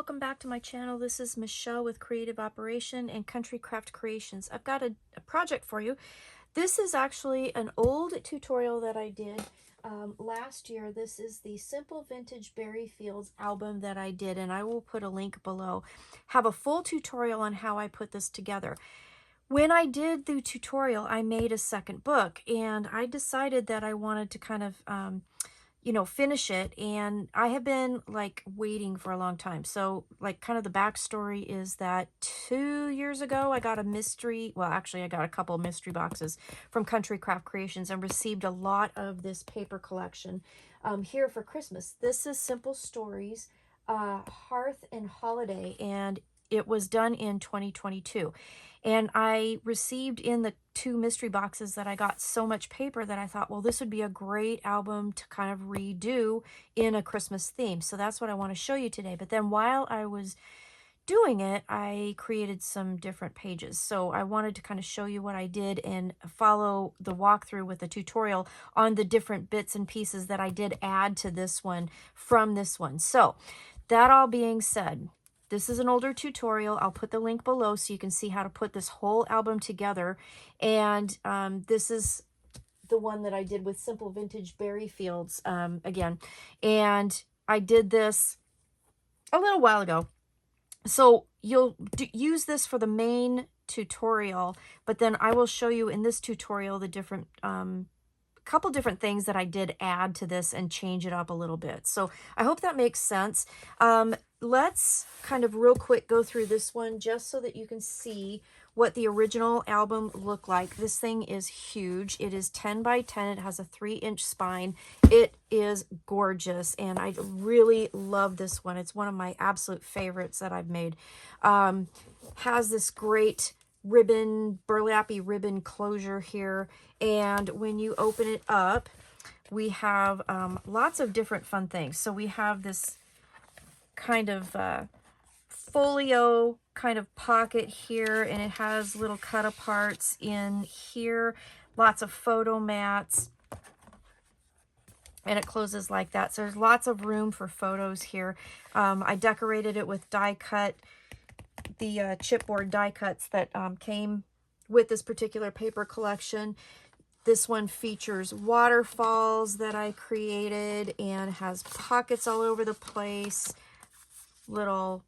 welcome back to my channel. This is Michelle with Creative Operation and Country Craft Creations. I've got a project for you. This is actually an old tutorial that I did last year. This is the Simple Vintage Berry Fields album that I did, and I will put a link below. Have a full tutorial on how I put this together. When I did the tutorial, I made a second book, and I decided that I wanted to kind of finish it, and I have been like waiting for a long time. So like kind of the backstory is that 2 years ago I got a mystery, well actually I got a couple of mystery boxes from Country Craft Creations and received a lot of this paper collection here for Christmas. This is Simple Stories, Hearth and Holiday, and it was done in 2022. And I received in the 2 mystery boxes that I got so much paper that I thought, well, this would be a great album to kind of redo in a Christmas theme. So that's what I want to show you today. But then while I was doing it, I created some different pages. So I wanted to kind of show you what I did and follow the walkthrough with a tutorial on the different bits and pieces that I did add to this one from this one. So that all being said, this is an older tutorial. I'll put the link below so you can see how to put this whole album together. And this is the one that I did with Simple Vintage Berry Fields again. And I did this a little while ago. So you'll use this for the main tutorial, but then I will show you in this tutorial the different couple different things that I did add to this and change it up a little bit. So I hope that makes sense. Let's kind of real quick go through this one just so that you can see what the original album looked like. This thing is huge. It is 10 by 10. It has a 3-inch spine. It is gorgeous, and I really love this one. It's one of my absolute favorites that I've made. Has this great ribbon, burlappy ribbon closure here, and when you open it up, we have lots of different fun things. So we have this kind of folio kind of pocket here, and it has little cut aparts in here, lots of photo mats, and it closes like that. So there's lots of room for photos here. I decorated it with die cut, the chipboard die cuts that came with this particular paper collection. This one features waterfalls that I created and has pockets all over the place, little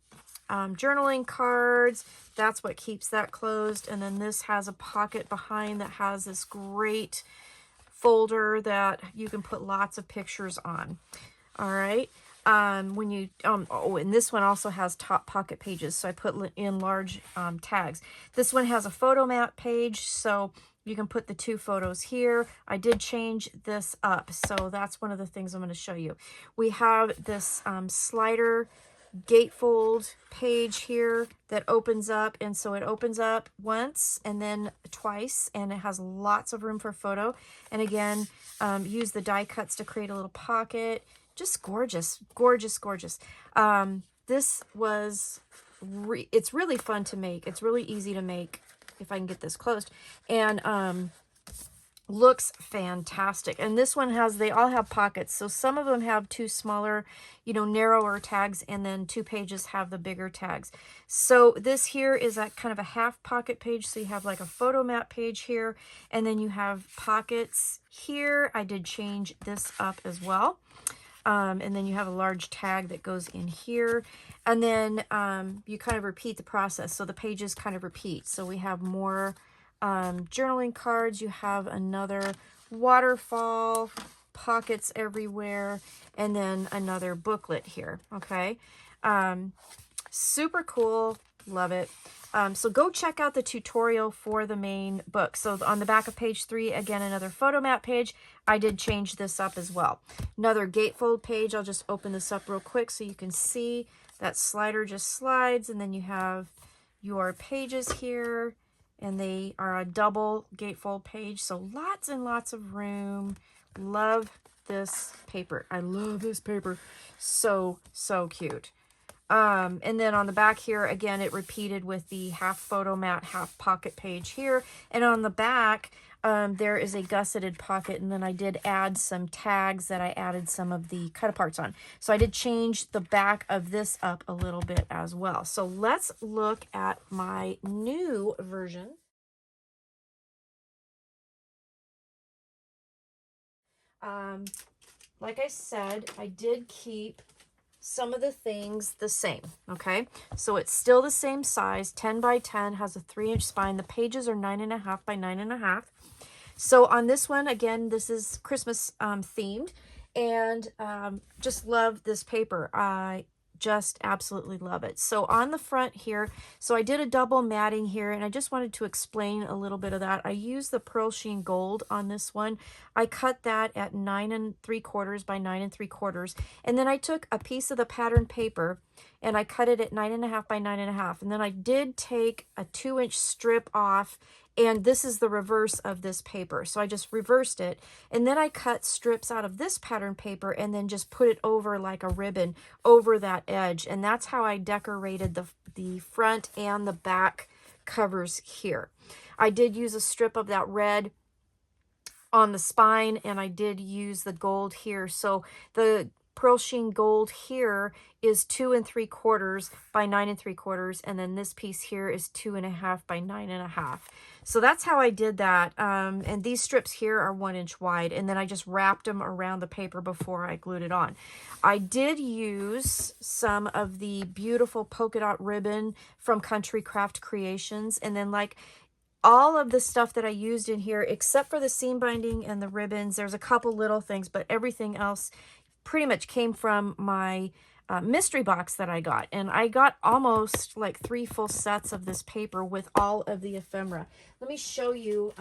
journaling cards. That's what keeps that closed. And then this has a pocket behind that has this great folder that you can put lots of pictures on. All right. When you, oh, and this one also has top pocket pages, so I put in large tags. This one has a photo mat page, so you can put the 2 photos here. I did change this up, so that's one of the things I'm going to show you. We have this slider gatefold page here that opens up, and so it opens up once and then twice, and it has lots of room for photo. And again, use the die cuts to create a little pocket. Just gorgeous, gorgeous, gorgeous. This was, it's really fun to make. It's really easy to make if I can get this closed. And looks fantastic. And this one has, they all have pockets. So some of them have 2 smaller, narrower tags, and then 2 pages have the bigger tags. So this here is that kind of a half pocket page. So you have like a photo mat page here, and then you have pockets here. I did change this up as well. And then you have a large tag that goes in here. And then you kind of repeat the process. So the pages kind of repeat. So we have more journaling cards. You have another waterfall, pockets everywhere, and then another booklet here. Okay. Super cool. Love it. So go check out the tutorial for the main book. So on the back of page 3, again, another photo mat page. I did change this up as well. Another gatefold page. I'll just open this up real quick so you can see that slider just slides, and then you have your pages here, and they are a double gatefold page. So lots and lots of room. Love this paper. I love this paper. So, so cute. And then on the back here, again, it repeated with the half photo mat, half pocket page here. And on the back, there is a gusseted pocket, and then I did add some tags that I added some of the cut-aparts on. So I did change the back of this up a little bit as well. So let's look at my new version. Like I said, I did keep some of the things the same, okay? So it's still the same size, 10 by 10, has a 3-inch spine. The pages are 9.5 by 9.5. So on this one, again, this is Christmas themed, and just love this paper. I just absolutely love it. So on the front here, so I did a double matting here, and I just wanted to explain a little bit of that. I used the Pearl Sheen Gold on this one. I cut that at 9 3/4 by 9 3/4, and then I took a piece of the pattern paper and I cut it at 9.5 by 9.5, and then I did take a 2-inch strip off, and this is the reverse of this paper. So I just reversed it, and then I cut strips out of this pattern paper and then just put it over like a ribbon over that edge. And that's how I decorated the front and the back covers here. I did use a strip of that red on the spine, and I did use the gold here. So the Pearl Sheen Gold here is 2 3/4 by 9 3/4, and then this piece here is 2.5 by 9.5. So that's how I did that. And these strips here are 1 inch wide, and then I just wrapped them around the paper before I glued it on. I did use some of the beautiful polka dot ribbon from Country Craft Creations, and then like all of the stuff that I used in here, except for the seam binding and the ribbons, there's a couple little things, but everything else pretty much came from my mystery box that I got. And I got almost like 3 full sets of this paper with all of the ephemera. Let me show you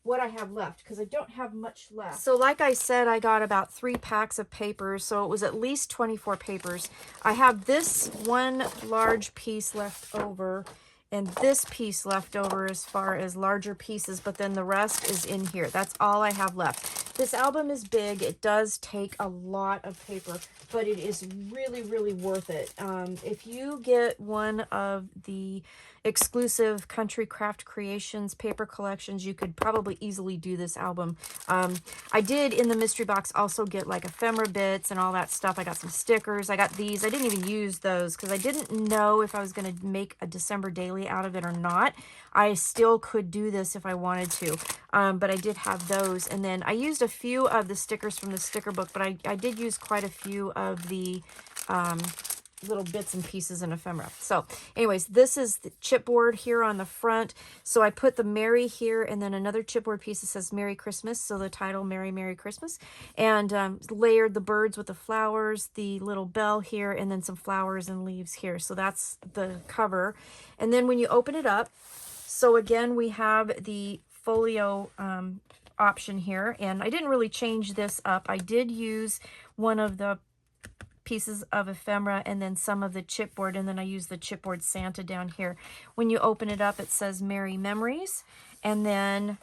what I have left, because I don't have much left. So like I said, I got about 3 packs of papers, so it was at least 24 papers. I have this one large piece left over, and this piece left over as far as larger pieces, but then the rest is in here. That's all I have left. This album is big. It does take a lot of paper, but it is really, really worth it. If you get one of the exclusive Country Craft Creations paper collections, you could probably easily do this album. I did in the mystery box also get like ephemera bits and all that stuff. I got some stickers. I got these. I didn't even use those because I didn't know if I was going to make a December daily out of it or not. I still could do this if I wanted to, but I did have those. And then I used a few of the stickers from the sticker book, but I did use quite a few of the little bits and pieces in ephemera. So anyways, this is the chipboard here on the front. So I put the Merry here, and then another chipboard piece that says Merry Christmas, so the title Merry Merry Christmas, and layered the birds with the flowers, the little bell here, and then some flowers and leaves here. So that's the cover. And then when you open it up, so again we have the folio option here, and I didn't really change this up. I did use one of the pieces of ephemera and then some of the chipboard, and then I use the chipboard Santa down here. When you open it up, it says Merry Memories, and then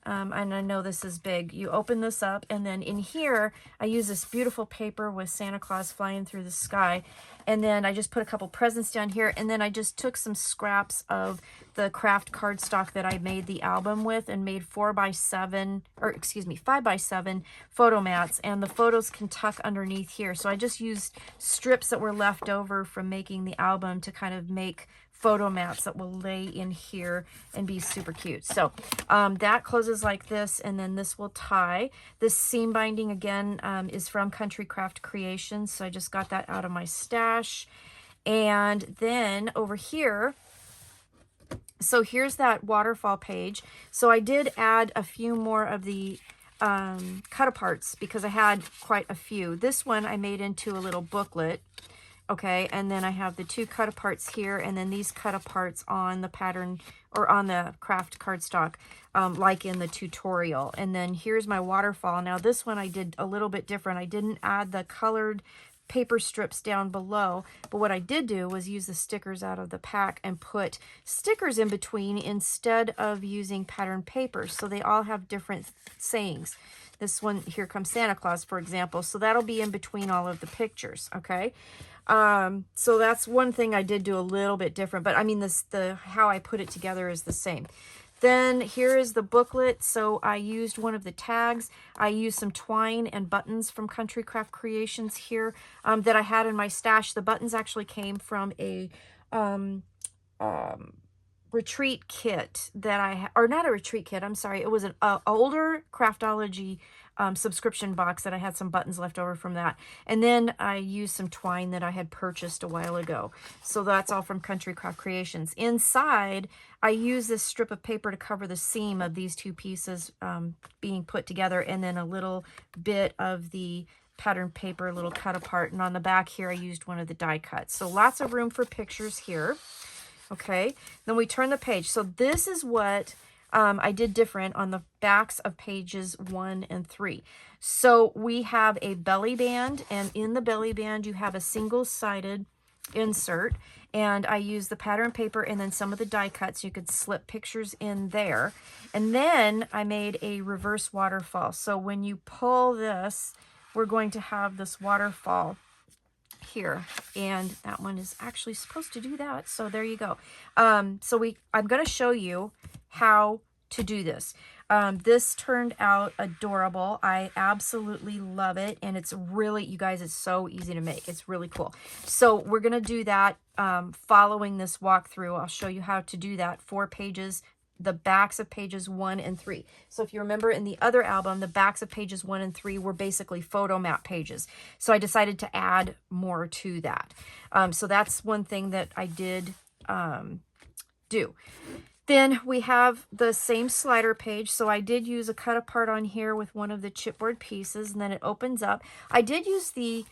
and I know this is big, you open this up, and then in here I use this beautiful paper with Santa Claus flying through the sky, and then I just put a couple presents down here, and then I just took some scraps of the craft cardstock that I made the album with and made 4x7, or excuse me, 5x7 photo mats, and the photos can tuck underneath here. So I just used strips that were left over from making the album to kind of make photo mats that will lay in here and be super cute. So that closes like this, and then this will tie. This seam binding again is from Country Craft Creations, so I just got that out of my stash. And then over here, so here's that waterfall page. So I did add a few more of the cut aparts because I had quite a few. This one I made into a little booklet. Okay, and then I have the 2 cut aparts here, and then these cut aparts on the pattern or on the craft cardstock, like in the tutorial. And then here's my waterfall. Now this one I did a little bit different. I didn't add the colored paper strips down below, but what I did do was use the stickers out of the pack and put stickers in between instead of using pattern paper, so they all have different sayings. This one, Here Comes Santa Claus, for example, so that'll be in between all of the pictures. Okay, so that's one thing I did do a little bit different, but I mean how I put it together is the same. Then here is the booklet. So I used one of the tags. I used some twine and buttons from Country Craft Creations here that I had in my stash. The buttons actually came from a retreat kit that or not a retreat kit, I'm sorry. It was an older Craftology subscription box that I had some buttons left over from that. And then I used some twine that I had purchased a while ago. So that's all from Country Craft Creations. Inside, I use this strip of paper to cover the seam of these two pieces being put together, and then a little bit of the pattern paper, a little cut apart. And on the back here, I used one of the die cuts. So lots of room for pictures here. Okay, then we turn the page. So this is what I did different on the backs of pages 1 and 3. So we have a belly band, and in the belly band you have a single-sided insert, and I used the pattern paper and then some of the die cuts. You could slip pictures in there. And then I made a reverse waterfall. So when you pull this, we're going to have this waterfall here, and that one is actually supposed to do that. So there you go. I'm going to show you how to do this. This turned out adorable. I absolutely love it, and it's really, you guys, it's so easy to make. It's really cool. So we're going to do that following this walkthrough. I'll show you how to do that. 4 pages, the backs of pages 1 and 3. So if you remember in the other album, the backs of pages 1 and 3 were basically photo map pages. So I decided to add more to that. So that's one thing that I did do. Then we have the same slider page. So I did use a cut apart on here with one of the chipboard pieces, and then it opens up. I did use the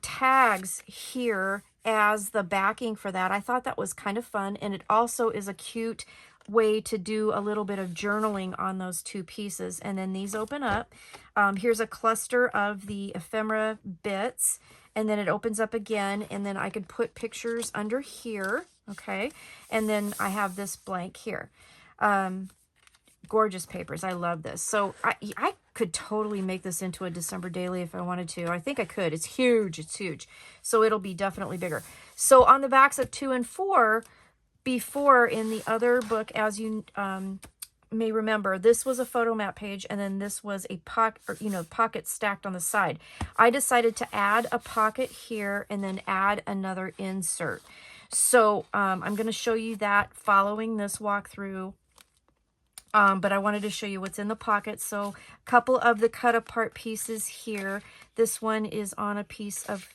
tags here as the backing for that. I thought that was kind of fun, and it also is a cute way to do a little bit of journaling on those 2 pieces. And then these open up. Here's a cluster of the ephemera bits, and then it opens up again, and then I could put pictures under here. Okay, and then I have this blank here. Gorgeous papers. I love this. So I could totally make this into a December daily if I wanted to. I think I could. It's huge. It's huge. So it'll be definitely bigger. So on the backs of 2 and 4, before in the other book, as you may remember, this was a photo map page, and then this was a pocket stacked on the side. I decided to add a pocket here and then add another insert. So I'm going to show you that following this walkthrough, but I wanted to show you what's in the pocket. So a couple of the cut apart pieces here. This one is on a piece of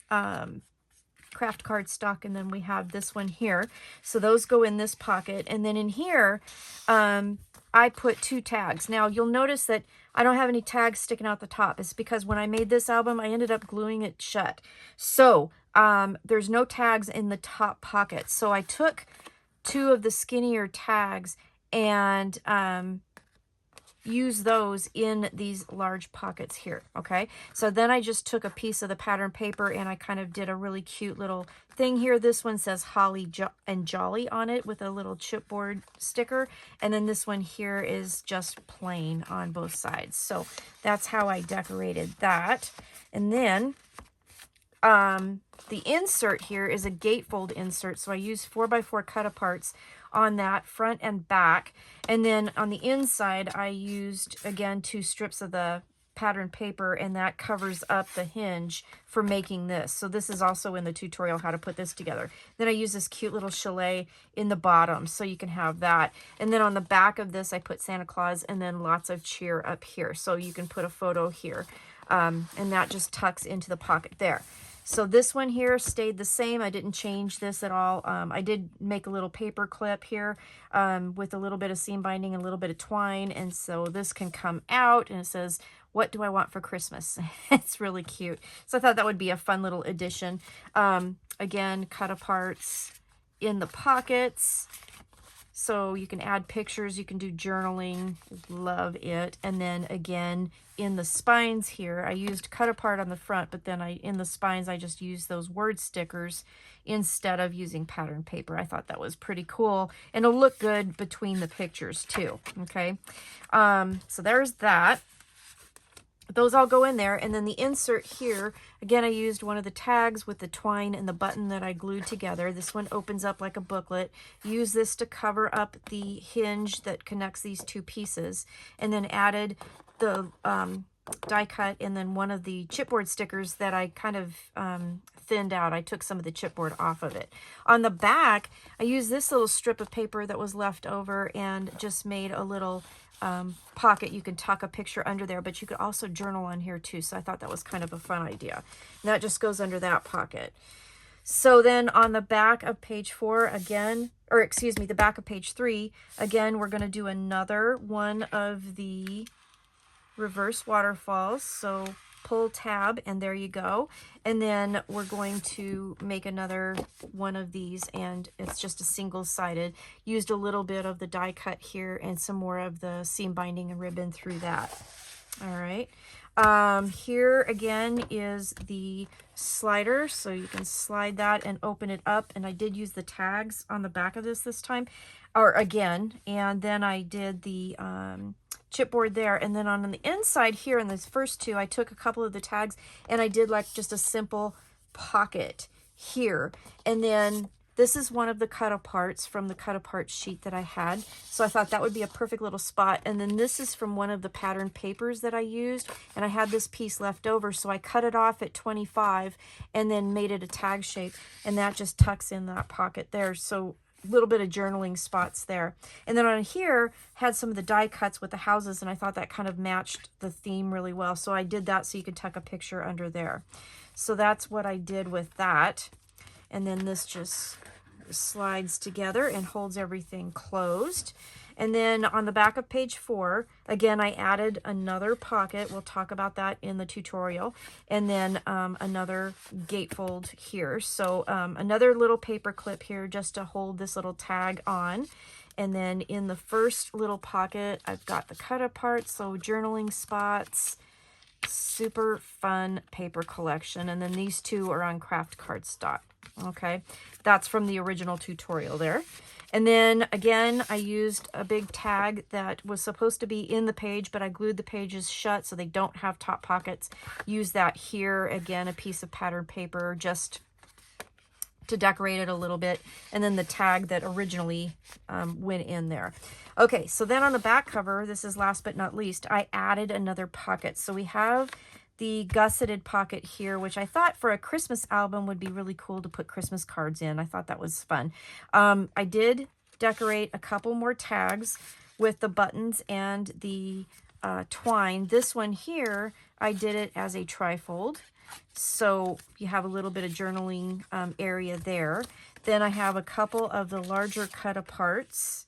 craft cardstock, and then we have this one here. So those go in this pocket, and then in here I put 2 tags. Now you'll notice that I don't have any tags sticking out the top. It's because when I made this album, I ended up gluing it shut. So there's no tags in the top pocket. So I took 2 of the skinnier tags and use those in these large pockets here. Okay, so then I just took a piece of the pattern paper and I kind of did a really cute little thing here. This one says Holly and Jolly on it with a little chipboard sticker, and then this one here is just plain on both sides. So that's how I decorated that. And then the insert here is a gatefold insert, so I used 4x4 cut aparts on that front and back. And then on the inside, I used, again, 2 strips of the pattern paper, and that covers up the hinge for making this. So this is also in the tutorial how to put this together. Then I use this cute little chalet in the bottom, so you can have that. And then on the back of this, I put Santa Claus and then lots of cheer up here, so you can put a photo here. And that just tucks into the pocket there. So this one here stayed the same. I didn't change this at all. I did make a little paper clip here with a little bit of seam binding, a little bit of twine. And so this can come out, and it says, "What do I want for Christmas?" It's really cute. So I thought that would be a fun little addition. Again, cut aparts in the pockets. So you can add pictures, you can do journaling, love it. And then again, in the spines here, I used cut apart on the front, but then in the spines, I just used those word stickers instead of using pattern paper. I thought that was pretty cool, and it'll look good between the pictures too, okay? So there's that. those all go in there. And then the insert here, again, I used one of the tags with the twine and the button that I glued together. This one opens up like a booklet. Use this to cover up the hinge that connects these two pieces, and then added the die cut and then one of the chipboard stickers that I kind of thinned out. I took some of the chipboard off of it. On the back, I used this little strip of paper that was left over and just made a little pocket. You can tuck a picture under there, but you could also journal on here too. So I thought that was kind of a fun idea. And that just goes under that pocket. So then on the back of page 4 again, or excuse me, the back of page 3, again, we're going to do another one of the reverse waterfalls. So pull tab, and there you go. And then we're going to make another one of these, and it's just a single-sided. Used a little bit of the die cut here and some more of the seam binding and ribbon through that. All right. Here again is the slider, so you can slide that and open it up. And I did use the tags on the back of this time, or again, and then I did the chipboard there. And then on the inside here in these first two, I took a couple of the tags and I did like just a simple pocket here. And then this is one of the cut aparts from the cut apart sheet that I had. So I thought that would be a perfect little spot. And then this is from one of the pattern papers that I used, and I had this piece left over. So I cut it off at 25 and then made it a tag shape, and that just tucks in that pocket there. So little bit of journaling spots there. And then on here had some of the die cuts with the houses, and I thought that kind of matched the theme really well. So I did that so you could tuck a picture under there. So that's what I did with that. And then this just slides together and holds everything closed. And then on the back of page 4, again, I added another pocket. We'll talk about that in the tutorial. And then another gatefold here. So another little paper clip here just to hold this little tag on. And then in the first little pocket, I've got the cut apart, so journaling spots, super fun paper collection. And then these two are on craft cardstock. Okay, that's from the original tutorial there. And then again, I used a big tag that was supposed to be in the page, but I glued the pages shut so they don't have top pockets. Use that here. Again, a piece of pattern paper just to decorate it a little bit. And then the tag that originally went in there. Okay, so then on the back cover, this is last but not least, I added another pocket. So we have the gusseted pocket here, which I thought for a Christmas album would be really cool to put Christmas cards in. I thought that was fun. I did decorate a couple more tags with the buttons and the twine. This one here, I did it as a trifold. So you have a little bit of journaling area there. Then I have a couple of the larger cut aparts.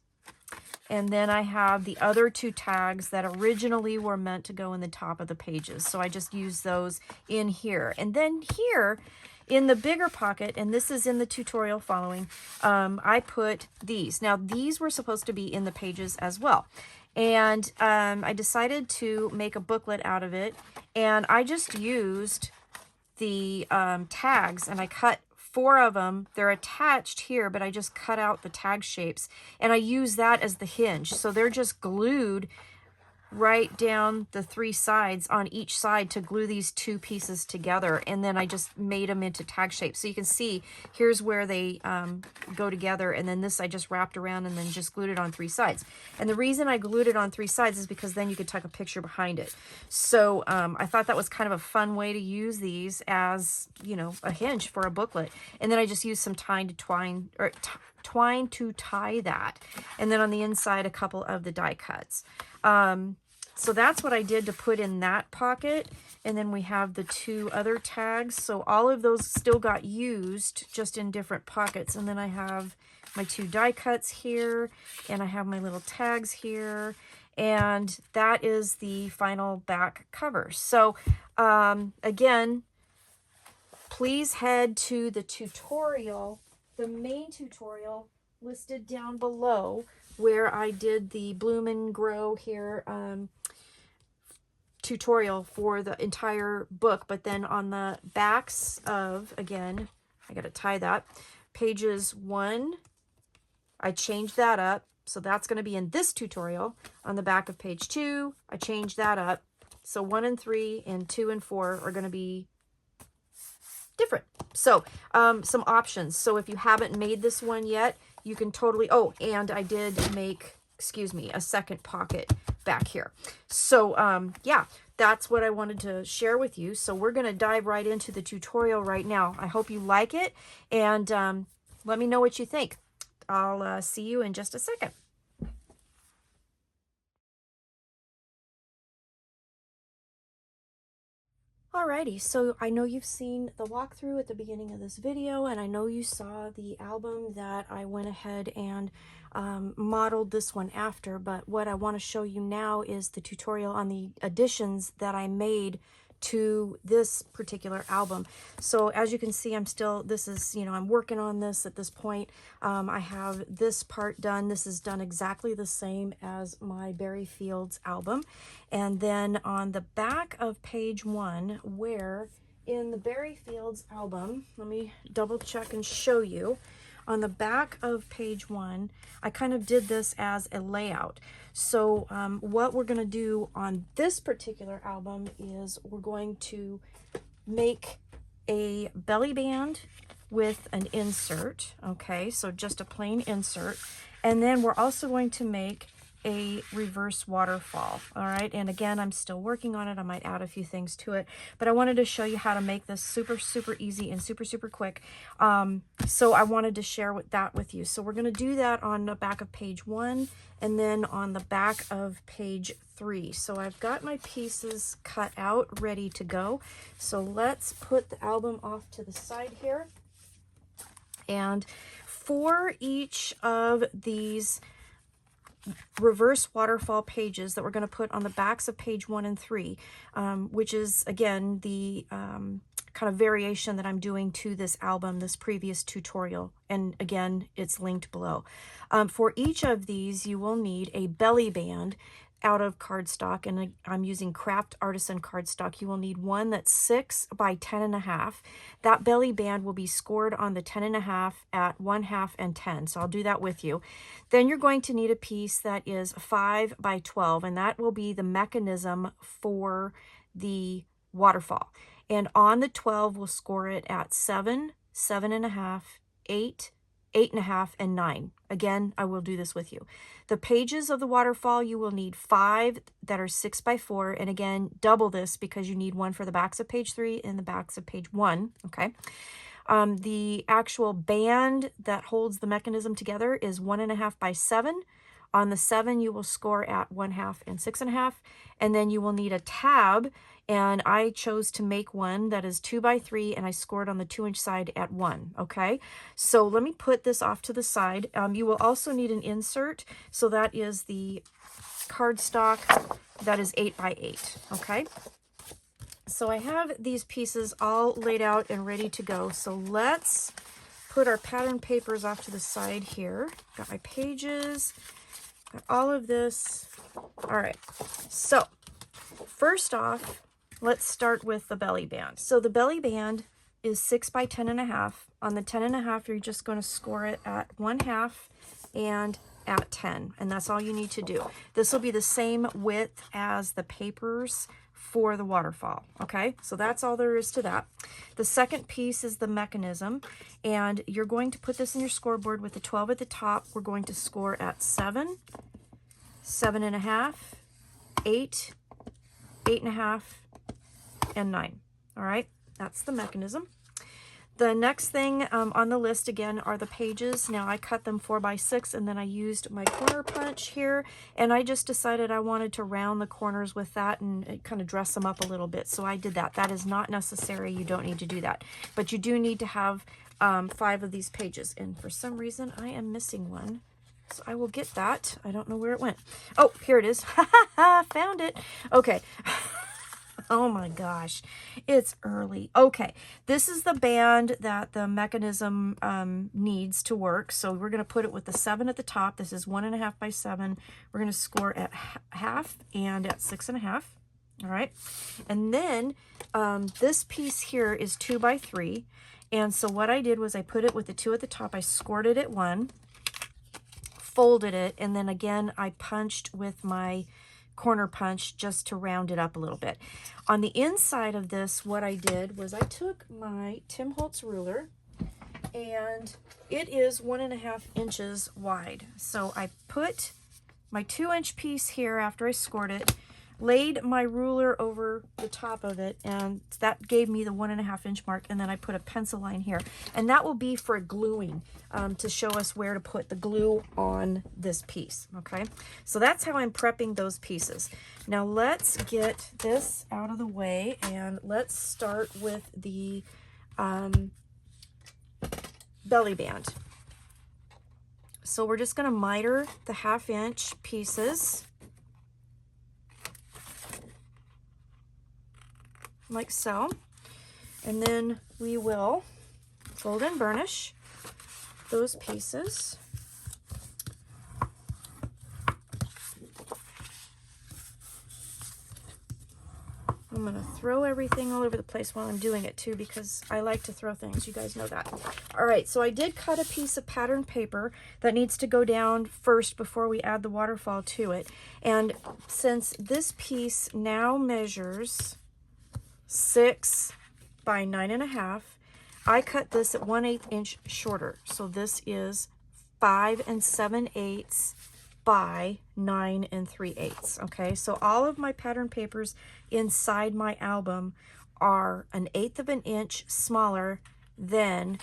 And then I have the other two tags that originally were meant to go in the top of the pages. So I just used those in here. And then here in the bigger pocket, and this is in the tutorial following, I put these. Now these were supposed to be in the pages as well. And I decided to make a booklet out of it. And I just used the tags, and I cut 4 of them. They're attached here, but I just cut out the tag shapes, and I use that as the hinge. So they're just glued right down the 3 sides on each side to glue these 2 pieces together. And then I just made them into tag shapes. So you can see here's where they go together. And then this I just wrapped around and then just glued it on 3 sides. And the reason I glued it on 3 sides is because then you could tuck a picture behind it. So I thought that was kind of a fun way to use these as, you know, a hinge for a booklet. And then I just used some twine to tie that. And then on the inside, a couple of the die cuts. So that's what I did to put in that pocket. And then we have the 2 other tags. So all of those still got used, just in different pockets. And then I have my 2 die cuts here, and I have my little tags here. And that is the final back cover. So again, please head to the tutorial, the main tutorial listed down below, where I did the Bloom and Grow here tutorial for the entire book. But then on the backs of, again, I got to tie that, pages 1, I changed that up. So that's going to be in this tutorial. On the back of page 2, I changed that up. So 1 and 3 and 2 and 4 are going to be different. So some options. So if you haven't made this one yet, you can totally, oh, and I did make, excuse me, a second pocket back here. So yeah, that's what I wanted to share with you. So we're going to dive right into the tutorial right now. I hope you like it, and let me know what you think. I'll see you in just a second. Alrighty, so I know you've seen the walkthrough at the beginning of this video, and I know you saw the album that I went ahead and modeled this one after, but what I want to show you now is the tutorial on the additions that I made to this particular album. So as you can see, I'm still, this is, you know, I'm working on this at this point. I have this part done. This is done exactly the same as my Berry Fields album. And then on the back of page 1, where in the Berry Fields album, let me double check and show you. On the back of page 1, I kind of did this as a layout. So what we're going to do on this particular album is we're going to make a belly band with an insert. Okay, so just a plain insert. And then we're also going to make a reverse waterfall. All right, and again, I'm still working on it. I might add a few things to it, but I wanted to show you how to make this super easy and super quick. So I wanted to share that with you. So we're going to do that on the back of page 1 and then on the back of page 3. So I've got my pieces cut out, ready to go. So let's put the album off to the side here. And for each of these reverse waterfall pages that we're going to put on the backs of page 1 and 3, which is again the kind of variation that I'm doing to this album, this previous tutorial, and again it's linked below. For each of these you will need a belly band out of cardstock, and I'm using Craft Artisan cardstock. You will need one that's 6 by 10.5. That belly band will be scored on the 10.5 at 1/2 and 10. So I'll do that with you. Then you're going to need a piece that is 5 by 12, and that will be the mechanism for the waterfall. And on the 12, we'll score it at 7, 7.5, 8, 8.5, and 9. Again, I will do this with you. The pages of the waterfall, you will need 5 that are 6 by 4. And again, double this because you need one for the backs of page 3 and the backs of page 1. Okay. The actual band that holds the mechanism together is 1.5 by 7. On the 7, you will score at 1/2 and 6.5. And then you will need a tab. And I chose to make one that is 2 by 3, and I scored on the 2-inch side at 1. Okay, so let me put this off to the side. You will also need an insert. So that is the cardstock that is 8 by 8. Okay, so I have these pieces all laid out and ready to go. So let's put our pattern papers off to the side here. Got my pages, got all of this. All right, so first off, let's start with the belly band. So the belly band is 6 by 10.5. On the 10.5, you're just going to score it at 1/2 and at 10. And that's all you need to do. This will be the same width as the papers for the waterfall. Okay, so that's all there is to that. The second piece is the mechanism. And you're going to put this in your scoreboard with the 12 at the top. We're going to score at 7, 7.5, 8, 8.5, and 9. All right, that's the mechanism. The next thing on the list again are the pages. Now I cut them 4 by 6, and then I used my corner punch here, and I just decided I wanted to round the corners with that and kind of dress them up a little bit. So I did that. That is not necessary. You don't need to do that, but you do need to have 5 of these pages. And for some reason I am missing one. So I will get that. I don't know where it went. Oh, here it is. Found it. Okay. Oh my gosh, it's early. Okay, this is the band that the mechanism needs to work. So we're going to put it with the 7 at the top. This is 1.5 by 7. We're going to score at 1/2 and at 6.5. All right, and then this piece here is 2 by 3. And so what I did was I put it with the 2 at the top. I scored it at 1, folded it, and then again I punched with my corner punch just to round it up a little bit. On the inside of this, what I did was I took my Tim Holtz ruler, and it is 1.5 inches wide. So I put my 2-inch piece here after I scored it, laid my ruler over the top of it, and that gave me the 1.5 inch mark, and then I put a pencil line here, and that will be for gluing, to show us where to put the glue on this piece. Okay, so that's how I'm prepping those pieces. Now let's get this out of the way, and let's start with the belly band. So we're just going to miter the 1/2 inch pieces like so, and then we will fold and burnish those pieces. I'm going to throw everything all over the place while I'm doing it too, because I like to throw things. You guys know that. All right, so I did cut a piece of pattern paper that needs to go down first before we add the waterfall to it. And since this piece now measures 6 by 9.5, I cut this at 1/8 inch shorter. So this is 5 7/8 by 9 3/8. Okay, so all of my pattern papers inside my album are 1/8 of an inch smaller than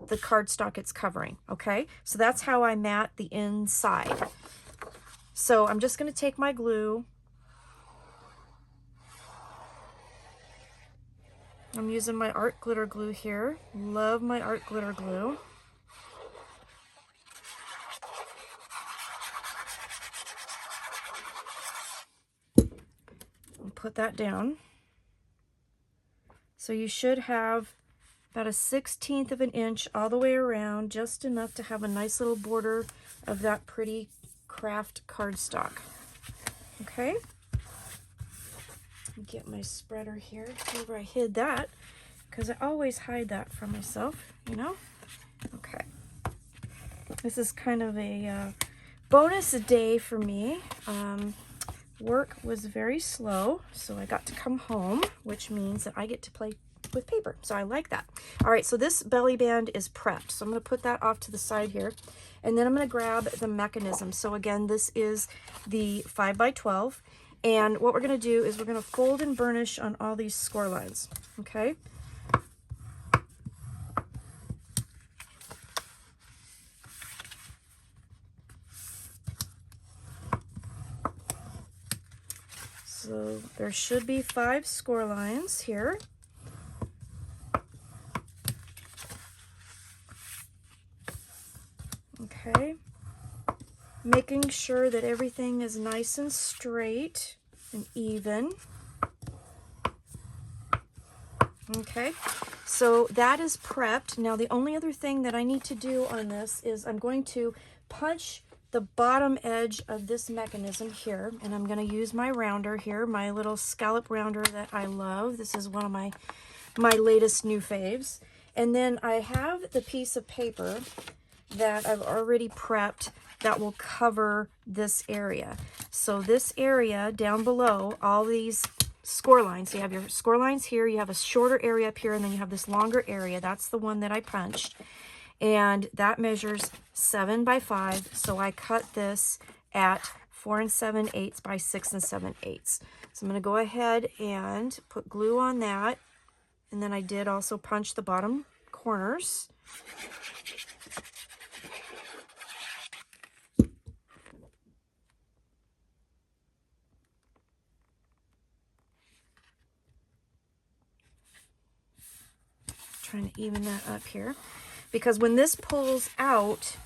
the cardstock it's covering. Okay, so that's how I mat the inside. So I'm just going to take my glue. I'm using my art glitter glue here. Love my art glitter glue. Put that down. So you should have about 1/16 of an inch all the way around, just enough to have a nice little border of that pretty craft cardstock. Okay. Get my spreader here, where I hid that, because I always hide that from myself, you know. Okay. This is kind of a bonus day for me. Work was very slow, so I got to come home, which means that I get to play with paper. So I like that. All right, so this belly band is prepped. So I'm going to put that off to the side here. And then I'm going to grab the mechanism. So again, this is the 5 by 12. And what we're going to do is we're going to fold and burnish on all these score lines. Okay. So there should be 5 score lines here. Okay. Making sure that everything is nice and straight and even. Okay, so that is prepped. Now the only other thing that I need to do on this is I'm going to punch the bottom edge of this mechanism here, and I'm going to use my rounder here, my little scallop rounder that I love. This is one of my latest new faves. And then I have the piece of paper that I've already prepped that will cover this area. So this area down below, all these score lines, so you have your score lines here, you have a shorter area up here, and then you have this longer area. That's the one that I punched, and that measures 7 by 5. So I cut this at 4 7/8 by 6 7/8. So I'm going to go ahead and put glue on that, and then I did also punch the bottom corners. Trying to even that up here, because when this pulls out,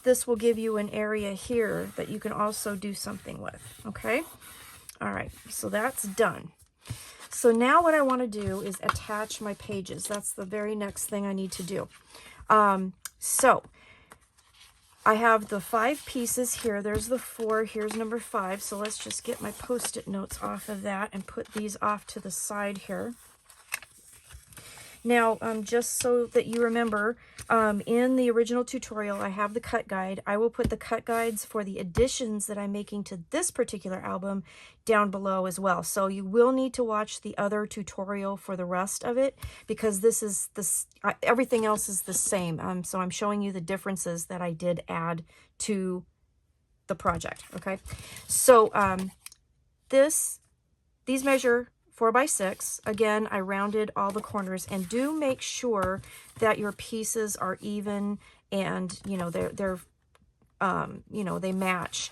this will give you an area here that you can also do something with. Okay, all right, so that's done. So now what I want to do is attach my pages. That's the very next thing I need to do. So I have the 5 pieces here. There's the 4. Here's number 5. So let's just get my Post-it notes off of that and put these off to the side here. Now, just so that you remember, in the original tutorial, I have the cut guide. I will put the cut guides for the additions that I'm making to this particular album down below as well. So you will need to watch the other tutorial for the rest of it, because everything else is the same. So I'm showing you the differences that I did add to the project. Okay, so these measure 4 by 6. Again, I rounded all the corners, and do make sure that your pieces are even and, you know, they're you know, they match.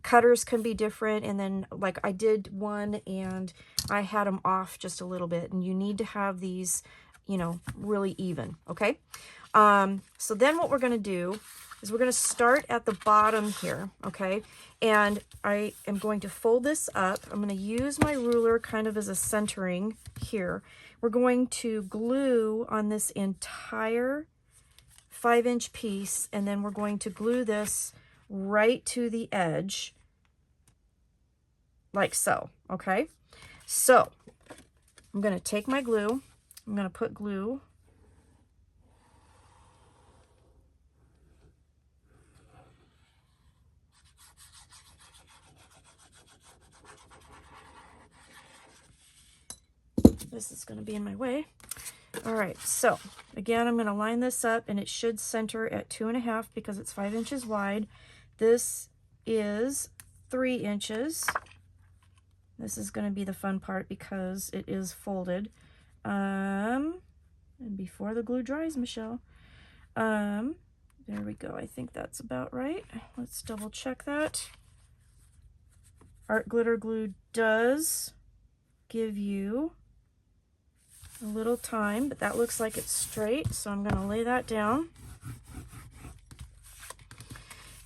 Cutters can be different, and then like I did one and I had them off just a little bit, and you need to have these, you know, really even. Okay. So then what we're going to do is we're going to start at the bottom here. Okay. And I am going to fold this up. I'm going to use my ruler kind of as a centering here. We're going to glue on this entire 5-inch piece, and then we're going to glue this right to the edge like so. Okay. So I'm going to take my glue. I'm going to put glue this is going to be in my way. All right, so again, I'm going to line this up, and it should center at 2.5 because it's 5 inches wide. This is 3 inches. This is going to be the fun part because it is folded. And before the glue dries, Michelle. There we go. I think that's about right. Let's double check that. Art Glitter Glue does give you a little time, but that looks like it's straight, so I'm going to lay that down.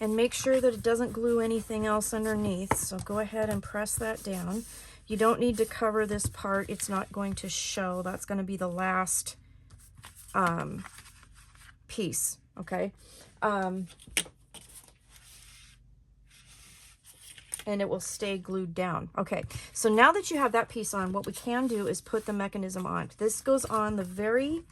And make sure that it doesn't glue anything else underneath, so go ahead and press that down. You don't need to cover this part. It's not going to show. That's going to be the last piece, okay? And it will stay glued down. Okay, so now that you have that piece on, what we can do is put the mechanism on. This goes on the very,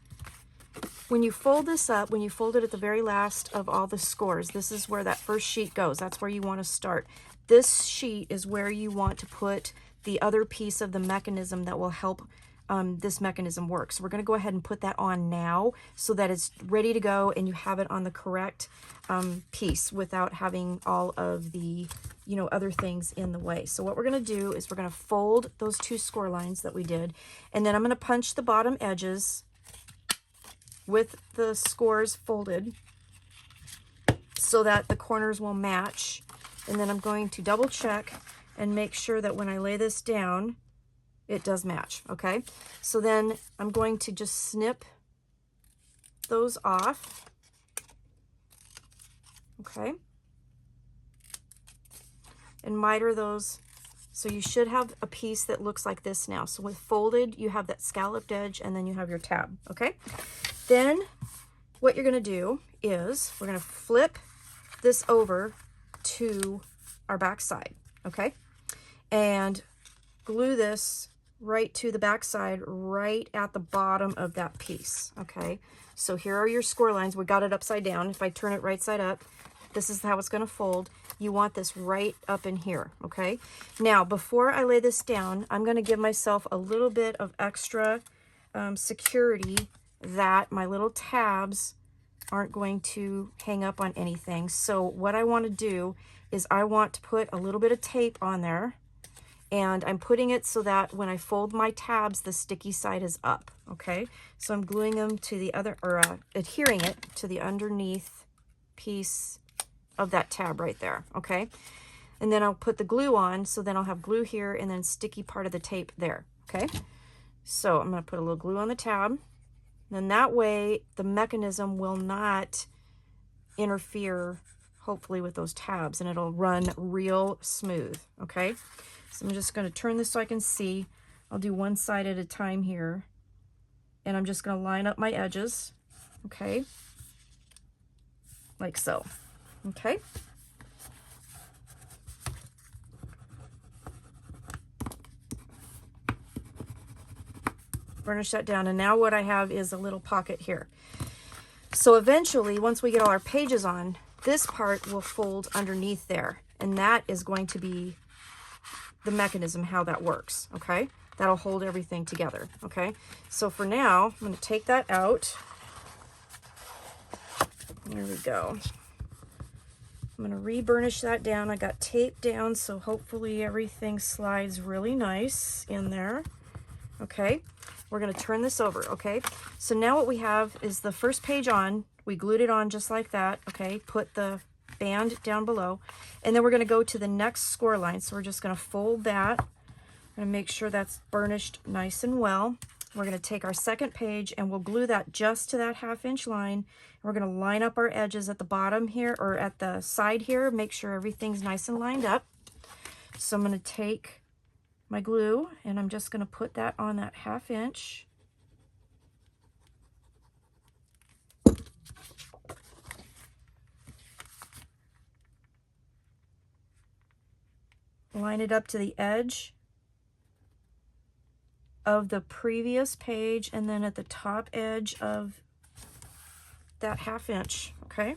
when you fold this up, when you fold it at the very last of all the scores, this is where that first sheet goes. That's where you want to start. This sheet is where you want to put the other piece of the mechanism that will help this mechanism work. So we're going to go ahead and put that on now so that it's ready to go and you have it on the correct piece without having all of the, you know, other things in the way. So what we're going to do is we're going to fold those 2 score lines that we did, and then I'm going to punch the bottom edges with the scores folded so that the corners will match. And then I'm going to double check and make sure that when I lay this down, it does match. Okay, so then I'm going to just snip those off. Okay, and miter those. So you should have a piece that looks like this now. So with folded, you have that scalloped edge, and then you have your tab. Okay, then what you're going to do is we're going to flip this over to our back side. Okay, and glue this right to the back side, right at the bottom of that piece. Okay, so here are your score lines. We got it upside down. If I turn it right side up, this is how it's going to fold. You want this right up in here. Okay, now before I lay this down, I'm going to give myself a little bit of extra security that my little tabs aren't going to hang up on anything. So what I want to do is I want to put a little bit of tape on there, and I'm putting it so that when I fold my tabs, the sticky side is up. Okay, so I'm gluing them to the other, or adhering it to the underneath piece of that tab right there. Okay, and then I'll put the glue on, so then I'll have glue here and then sticky part of the tape there. Okay, so I'm going to put a little glue on the tab, then that way the mechanism will not interfere, hopefully, with those tabs, and it'll run real smooth. Okay, so I'm just going to turn this so I can see. I'll do one side at a time here, and I'm just going to line up my edges. Okay, like so. Okay, burnish that down. And now what I have is a little pocket here. So eventually, once we get all our pages on, this part will fold underneath there. And that is going to be the mechanism, how that works, okay? That'll hold everything together, okay? So for now, I'm gonna take that out. There we go. I'm gonna re-burnish that down. I got tape down, so hopefully everything slides really nice in there. Okay, we're gonna turn this over, okay? So now what we have is the first page on. We glued it on just like that, okay? Put the band down below. And then we're gonna go to the next score line. So we're just gonna fold that. I'm gonna make sure that's burnished nice and well. We're gonna take our second page and we'll glue that just to that 1/2 inch line. We're gonna line up our edges at the bottom here, or at the side here, make sure everything's nice and lined up. So I'm gonna take my glue and I'm just gonna put that on that 1/2 inch. Line it up to the edge of the previous page and then at the top edge of that 1/2 inch, okay?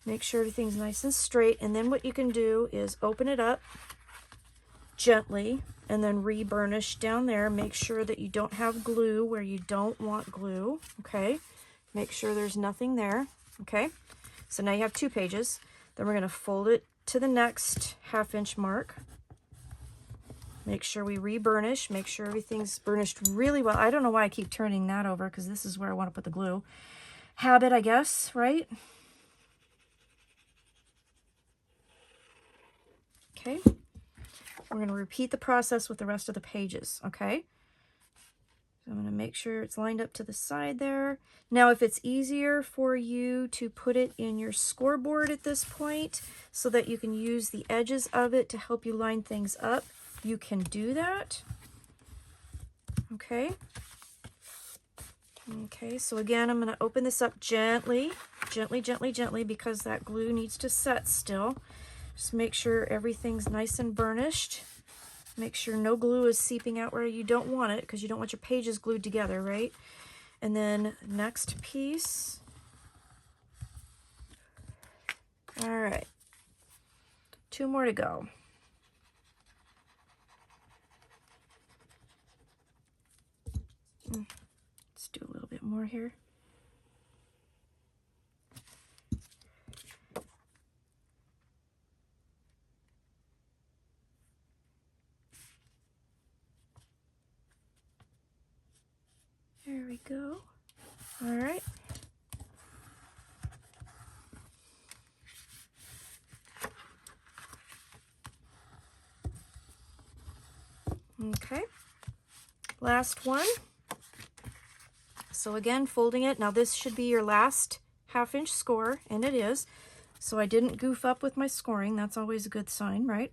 Make sure everything's nice and straight, and then what you can do is open it up gently and then re-burnish down there. Make sure that you don't have glue where you don't want glue, okay? Make sure there's nothing there, okay? So now you have 2 pages. Then we're gonna fold it to the next 1/2 inch mark. Make sure we re-burnish, make sure everything's burnished really well. I don't know why I keep turning that over, because this is where I want to put the glue. Habit, I guess, right? Okay. We're going to repeat the process with the rest of the pages, okay? So I'm going to make sure it's lined up to the side there. Now, if it's easier for you to put it in your scoreboard at this point so that you can use the edges of it to help you line things up, you can do that. Okay. Okay, so again, I'm going to open this up gently, gently, because that glue needs to set still. Just make sure everything's nice and burnished. Make sure no glue is seeping out where you don't want it, because you don't want your pages glued together, right? And then next piece. All right. 2 more to go. Let's do a little bit more here. There we go. All right. Okay. Last one. So again, folding it. Now this should be your last 1/2 inch score, and it is. So I didn't goof up with my scoring. That's always a good sign, right?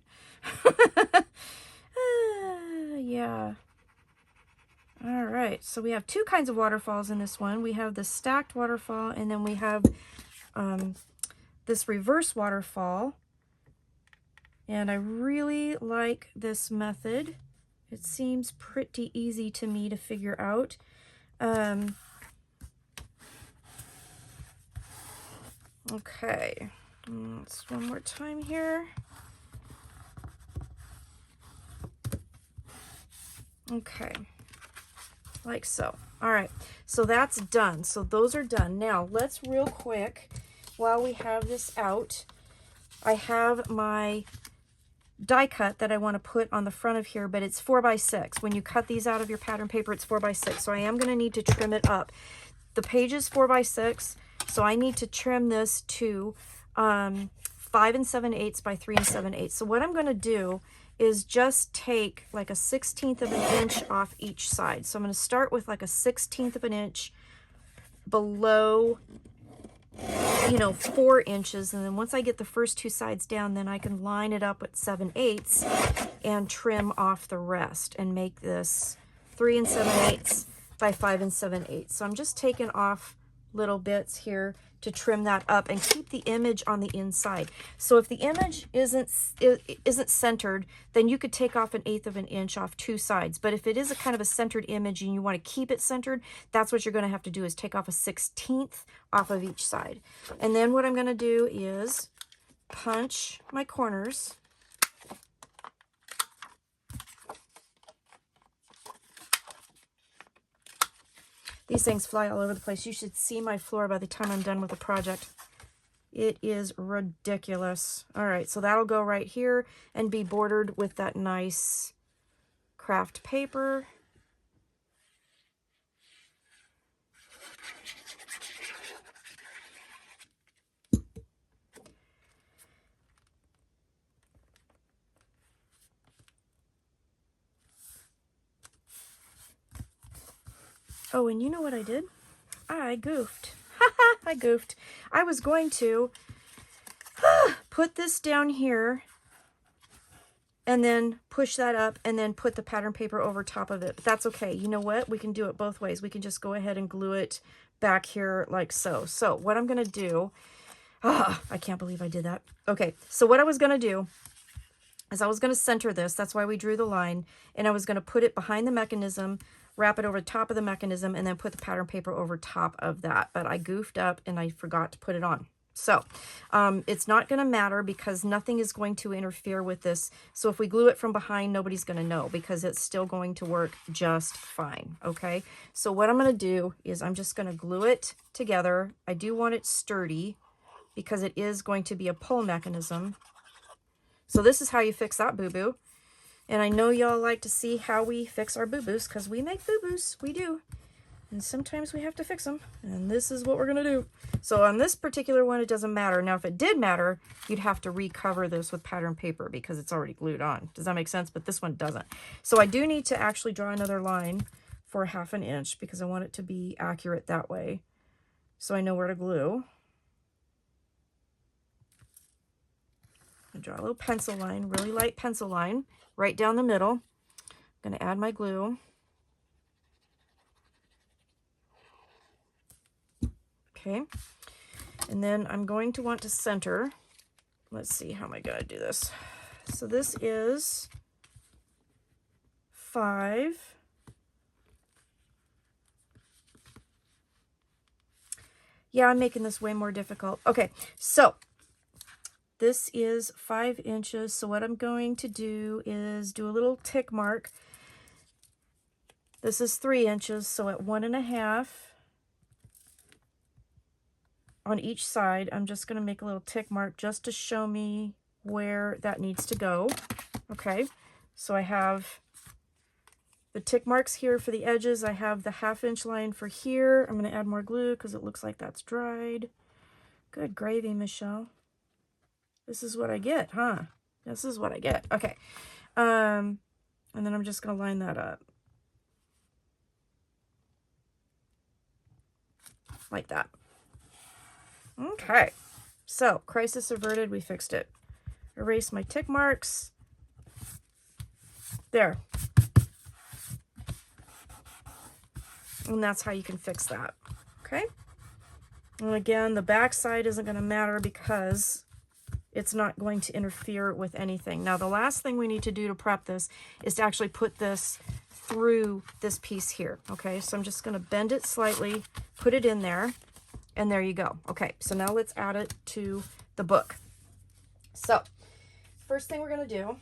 Yeah. All right, so we have 2 kinds of waterfalls in this one. We have the stacked waterfall, and then we have this reverse waterfall. And I really like this method. It seems pretty easy to me to figure out. Okay, let's one more time here. Okay, like so. All right, so that's done. So those are done. Now let's real quick, while we have this out, I have my die cut that I want to put on the front of here, but it's 4x6. When you cut these out of your pattern paper, it's 4x6. So I am going to need to trim it up. The page is 4x6, so I need to trim this to 5 7/8 by 3 7/8. So what I'm going to do is just take like a 1/16 of an inch off each side. So I'm going to start with like a 1/16 of an inch below, 4 inches, and then once I get the first 2 sides down, then I can line it up at 7/8 and trim off the rest and make this 3 7/8 by 5 7/8. So I'm just taking off little bits here to trim that up and keep the image on the inside. So if the image isn't centered, then you could take off 1/8 of an inch off 2 sides. But if it is a kind of a centered image and you want to keep it centered, that's what you're going to have to do, is take off 1/16 off of each side. And then what I'm going to do is punch my corners. These things fly all over the place. You should see my floor by the time I'm done with the project. It is ridiculous. All right, so that'll go right here and be bordered with that nice craft paper. Oh, and you know what I did? I goofed. I goofed. I was going to put this down here and then push that up and then put the pattern paper over top of it. But that's okay. You know what? We can do it both ways. We can just go ahead and glue it back here like so. So what I'm going to do, I can't believe I did that. Okay, so what I was going to do is I was going to center this. That's why we drew the line. And I was going to put it behind the mechanism, wrap it over the top of the mechanism, and then put the pattern paper over top of that. But I goofed up and I forgot to put it on. So it's not going to matter because nothing is going to interfere with this. So if we glue it from behind, nobody's going to know because it's still going to work just fine. Okay, so what I'm going to do is I'm just going to glue it together. I do want it sturdy because it is going to be a pull mechanism. So this is how you fix that boo-boo. And I know y'all like to see how we fix our boo-boos because we make boo-boos. We do. And sometimes we have to fix them. And this is what we're going to do. So on this particular one, it doesn't matter. Now, if it did matter, you'd have to recover this with pattern paper because it's already glued on. Does that make sense? But this one doesn't. So I do need to actually draw another line for 1/2 inch because I want it to be accurate that way. So I know where to glue. I draw a little pencil line, really light pencil line, right down the middle. I'm going to add my glue. Okay, and then I'm going to want to center. Let's see, how am I going to do this? So this is 5. Yeah, I'm making this way more difficult. Okay, so this is 5 inches. So what I'm going to do is do a little tick mark. This is 3 inches, so at 1.5 on each side, I'm just going to make a little tick mark just to show me where that needs to go. Okay, so I have the tick marks here for the edges. I have the 1/2 inch line for here. I'm going to add more glue because it looks like that's dried. Good gravy, Michelle. This is what I get, huh? This is what I get. Okay. And then I'm just going to line that up. Like that. Okay. So, crisis averted. We fixed it. Erase my tick marks. There. And that's how you can fix that. Okay? And again, the back side isn't going to matter because it's not going to interfere with anything. Now, the last thing we need to do to prep this is to actually put this through this piece here. Okay, so I'm just going to bend it slightly, put it in there, and there you go. Okay, so now let's add it to the book. So, first thing we're going to do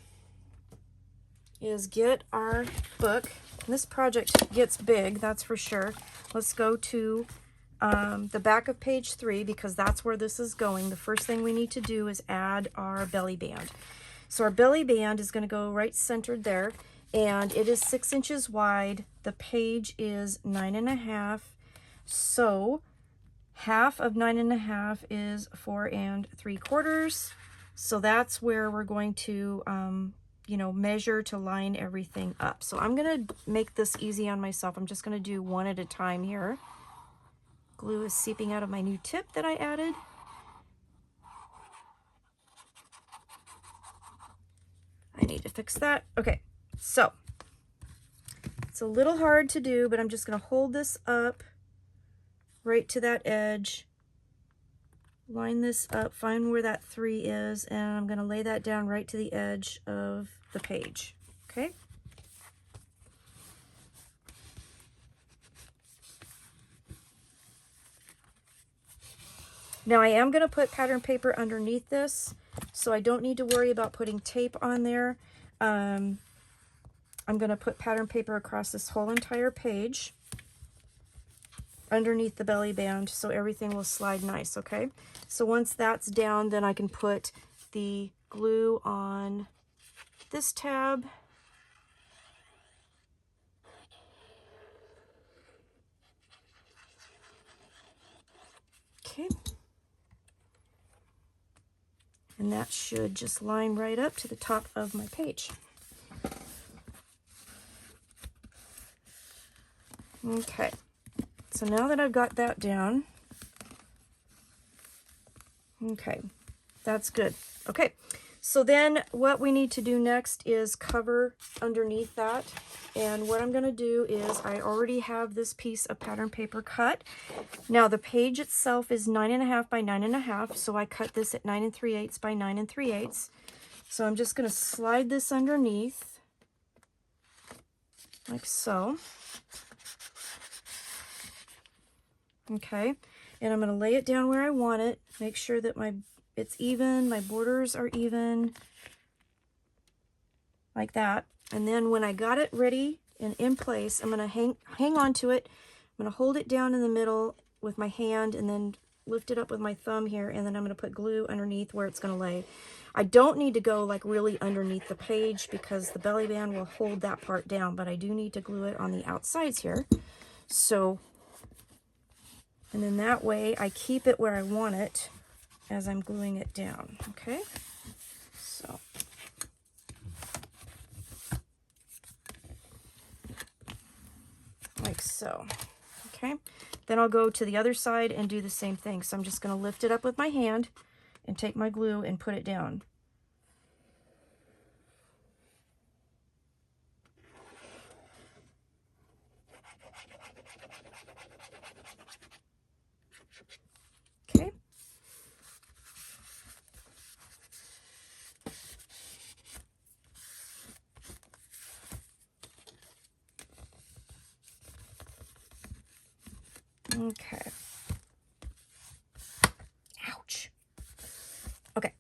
is get our book. This project gets big, that's for sure. Let's go to the back of page 3 because that's where this is going. The first thing we need to do is add our belly band. So our belly band is going to go right centered there, and it is 6 inches wide. The page is 9.5. So 1/2 of 9.5 is 4 3/4. So that's where we're going to you know, measure to line everything up. So I'm going to make this easy on myself. I'm just going to do one at a time here. Glue is seeping out of my new tip that I added. I need to fix that. Okay, so it's a little hard to do, but I'm just going to hold this up right to that edge. Line this up, find where that 3 is, and I'm going to lay that down right to the edge of the page. Okay? Now I am going to put pattern paper underneath this, so I don't need to worry about putting tape on there. I'm going to put pattern paper across this whole entire page underneath the belly band so everything will slide nice, okay? So once that's down, then I can put the glue on this tab. Okay. And that should just line right up to the top of my page. Okay, so now that I've got that down, okay, that's good. Okay, so then what we need to do next is cover underneath that. And what I'm going to do is I already have this piece of pattern paper cut. Now the page itself is 9.5 by 9.5, so I cut this at 9 3/8 by 9 3/8. So I'm just going to slide this underneath like so. Okay, and I'm going to lay it down where I want it. Make sure that it's even, my borders are even, like that. And then when I got it ready and in place, I'm going to hang on to it. I'm going to hold it down in the middle with my hand and then lift it up with my thumb here, and then I'm going to put glue underneath where it's going to lay. I don't need to go like really underneath the page because the belly band will hold that part down, but I do need to glue it on the outsides here. So, and then that way I keep it where I want it as I'm gluing it down, okay? So. Like so, okay? Then I'll go to the other side and do the same thing. So I'm just going to lift it up with my hand and take my glue and put it down. Okay. Okay. Ouch. Okay.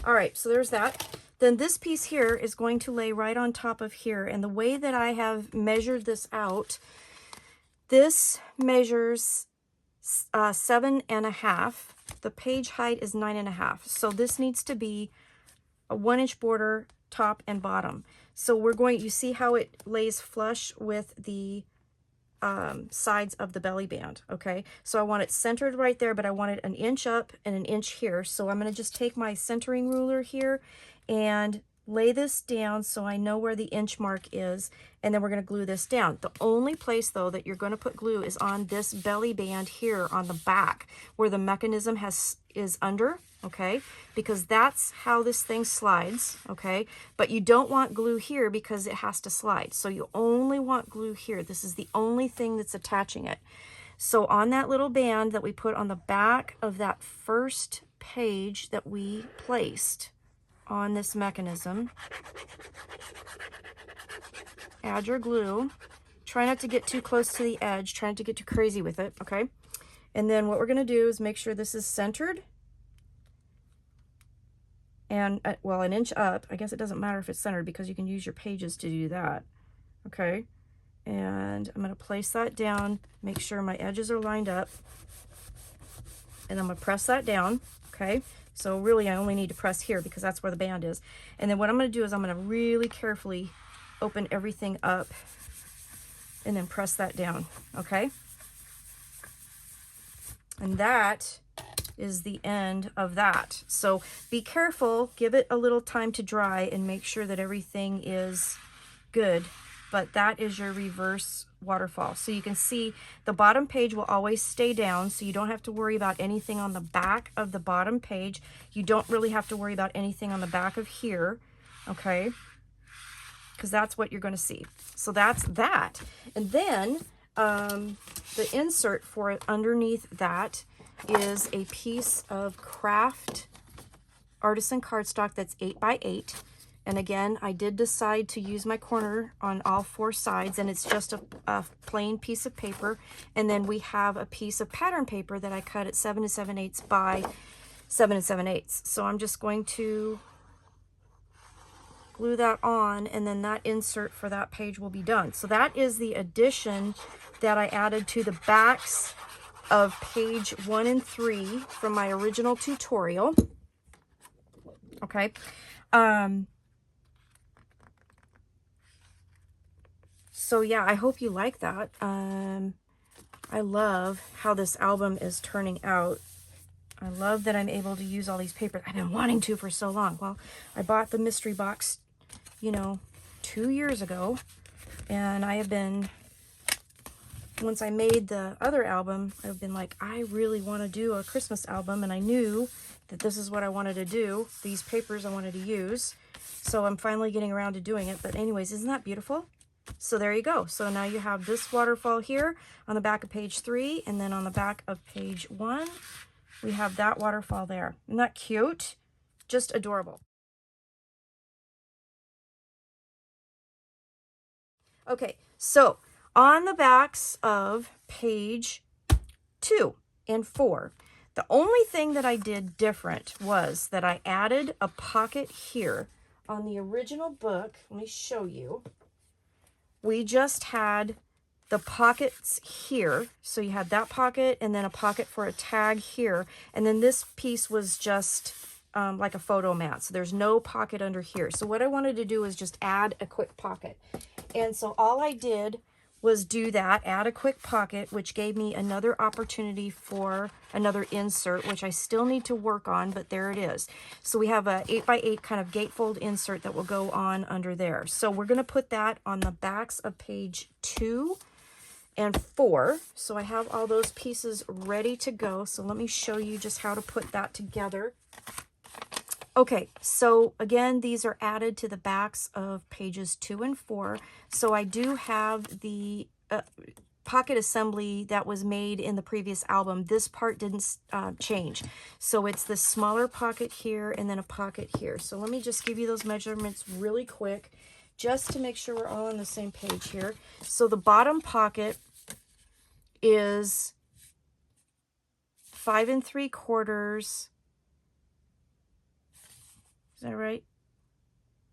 All right, so there's that. Then this piece here is going to lay right on top of here. And the way that I have measured this out, this measures 7.5. The page height is 9.5. So this needs to be a 1-inch border, top and bottom. So we're going, you see how it lays flush with the sides of the belly band, okay? So I want it centered right there, but I want it 1 inch up and 1 inch here. So I'm going to just take my centering ruler here and lay this down so I know where the inch mark is, and then we're going to glue this down. The only place though that you're going to put glue is on this belly band here on the back where the mechanism is under, okay? Because that's how this thing slides, okay? But you don't want glue here because it has to slide. So you only want glue here. This is the only thing that's attaching it. So on that little band that we put on the back of that first page that we placed on this mechanism, add your glue. Try not to get too close to the edge. Try not to get too crazy with it, okay? And then what we're going to do is make sure this is centered and, well, 1 inch up. I guess it doesn't matter if it's centered because you can use your pages to do that, okay? And I'm going to place that down, make sure my edges are lined up, and I'm going to press that down, okay? So really I only need to press here because that's where the band is. And then what I'm going to do is I'm going to really carefully open everything up and then press that down, okay? And that is the end of that. So be careful, give it a little time to dry and make sure that everything is good. But that is your reverse waterfall. So you can see the bottom page will always stay down, so you don't have to worry about anything on the back of the bottom page. You don't really have to worry about anything on the back of here, okay? Because that's what you're going to see. So that's that. And then The insert for it underneath that is a piece of craft artisan cardstock that's 8 by 8. And again, I did decide to use my corner on all 4 sides, and it's just a plain piece of paper. And then we have a piece of pattern paper that I cut at 7 7/8 by 7 7/8. So I'm just going to glue that on, and then that insert for that page will be done. So that is the addition that I added to the backs of page 1 and 3 from my original tutorial. Okay. So yeah, I hope you like that. I love how this album is turning out. I love that I'm able to use all these papers. I've been wanting to for so long. Well, I bought the mystery box, you know, 2 years ago, and I have been, once I made the other album, I've been like, I really want to do a Christmas album, and I knew that this is what I wanted to do, these papers I wanted to use, so I'm finally getting around to doing it. But anyways, isn't that beautiful? So there you go. So now you have this waterfall here on the back of page 3, and then on the back of page 1, we have that waterfall there. Isn't that cute? Just adorable. Okay, so on the backs of page 2 and 4, the only thing that I did different was that I added a pocket here. On the original book, let me show you. We just had the pockets here. So you had that pocket and then a pocket for a tag here. And then this piece was just like a photo mat. So there's no pocket under here. So what I wanted to do is just add a quick pocket. And so all I did was do that, add a quick pocket, which gave me another opportunity for another insert, which I still need to work on, but there it is. So we have a 8 by 8 kind of gatefold insert that will go on under there. So we're going to put that on the backs of page 2 and 4. So I have all those pieces ready to go. So let me show you just how to put that together. Okay, so again, these are added to the backs of pages 2 and 4. So I do have the pocket assembly that was made in the previous album. This part didn't change. So it's the smaller pocket here and then a pocket here. So let me just give you those measurements really quick, just to make sure we're all on the same page here. So the bottom pocket is 5 3/4. Is that right?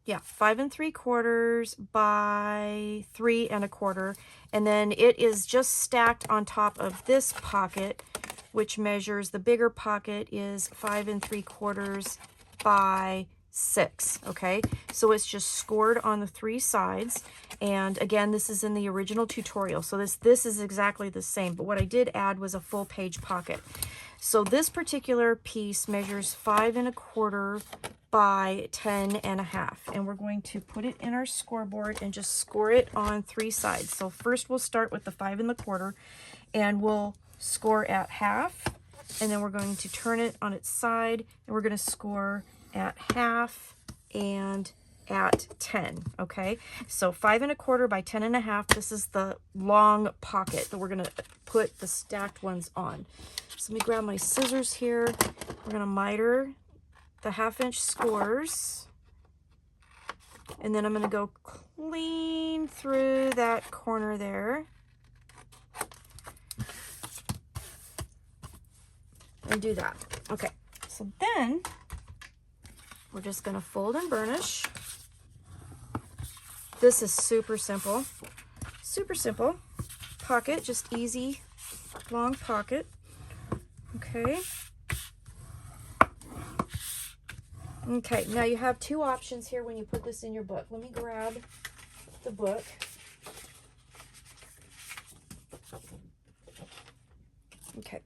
Yeah, 5 3/4 by 3 1/4. And then it is just stacked on top of this pocket, which measures, the bigger pocket is 5 3/4 by 6. Okay, so it's just scored on the 3 sides. And again, this is in the original tutorial. So this is exactly the same, but what I did add was a full page pocket. So this particular piece measures 5 1/4 by 10 1/2, and we're going to put it in our scoreboard and just score it on 3 sides. So first we'll start with the 5 1/4, and we'll score at half, and then we're going to turn it on its side, and we're going to score at half and at 10. Okay, so 5 1/4 by 10 1/2. This is the long pocket that we're going to put the stacked ones on. So let me grab my scissors here. We're going to miter the 1/2 inch scores, and then I'm going to go clean through that corner there and do that. Okay, so then we're just going to fold and burnish. This is super simple pocket, just easy long pocket. Okay. Okay, now you have 2 options here when you put this in your book. Let me grab the book. Okay,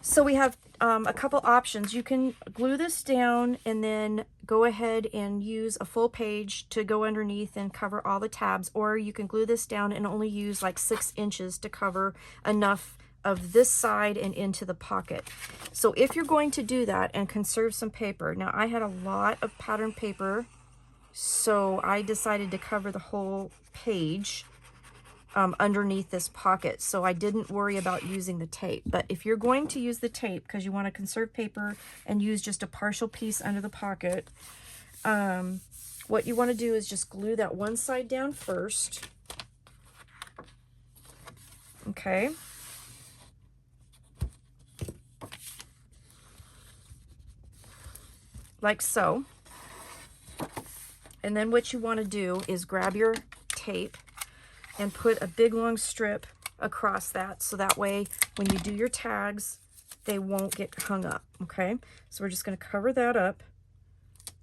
so we have a couple options. You can glue this down and then go ahead and use a full page to go underneath and cover all the tabs, or you can glue this down and only use like 6 inches to cover enough of this side and into the pocket. So if you're going to do that and conserve some paper, now I had a lot of pattern paper, so I decided to cover the whole page. underneath this pocket, so I didn't worry about using the tape. But if you're going to use the tape because you want to conserve paper and use just a partial piece under the pocket, what you want to do is just glue that one side down first. Okay. Like so. And then what you want to do is grab your tape and put a big long strip across that, so that way when you do your tags, they won't get hung up, okay? So we're just going to cover that up,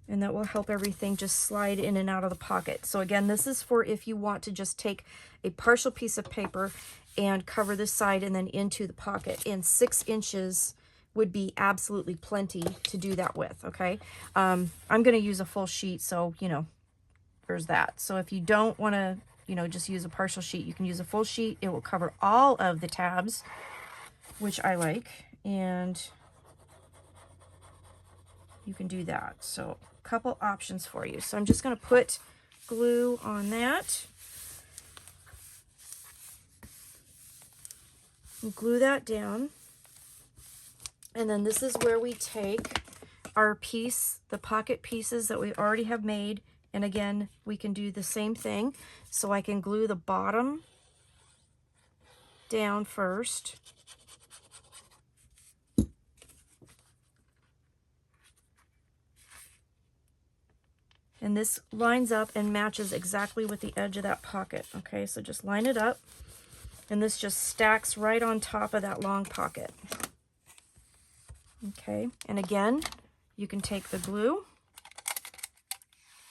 and that will help everything just slide in and out of the pocket. So again, this is for if you want to just take a partial piece of paper and cover this side and then into the pocket, and 6 inches would be absolutely plenty to do that with, okay? I'm going to use a full sheet, so, you know, there's that. So if you don't want to, you know, just use a partial sheet, you can use a full sheet. It will cover all of the tabs, which I like, and you can do that. So a couple options for you. So I'm just going to put glue on that. Glue that down. And then this is where we take our piece, the pocket pieces that we already have made. And again, we can do the same thing. So I can glue the bottom down first. And this lines up and matches exactly with the edge of that pocket. Okay, so just line it up. And this just stacks right on top of that long pocket. Okay, and again, you can take the glue,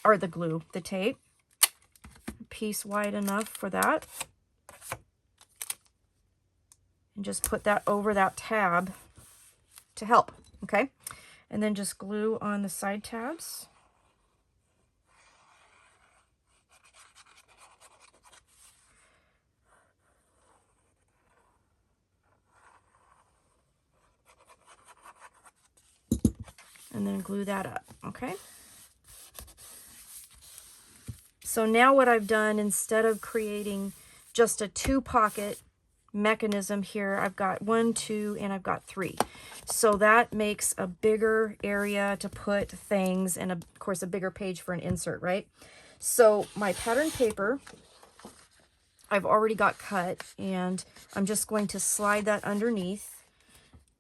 or the tape, a piece wide enough for that, and just put that over that tab to help, okay? And then just glue on the side tabs. And then glue that up, okay? So now what I've done, instead of creating just a 2-pocket mechanism here, I've got 1, 2, and I've got 3. So that makes a bigger area to put things, and of course a bigger page for an insert, right? So my pattern paper, I've already got cut, and I'm just going to slide that underneath,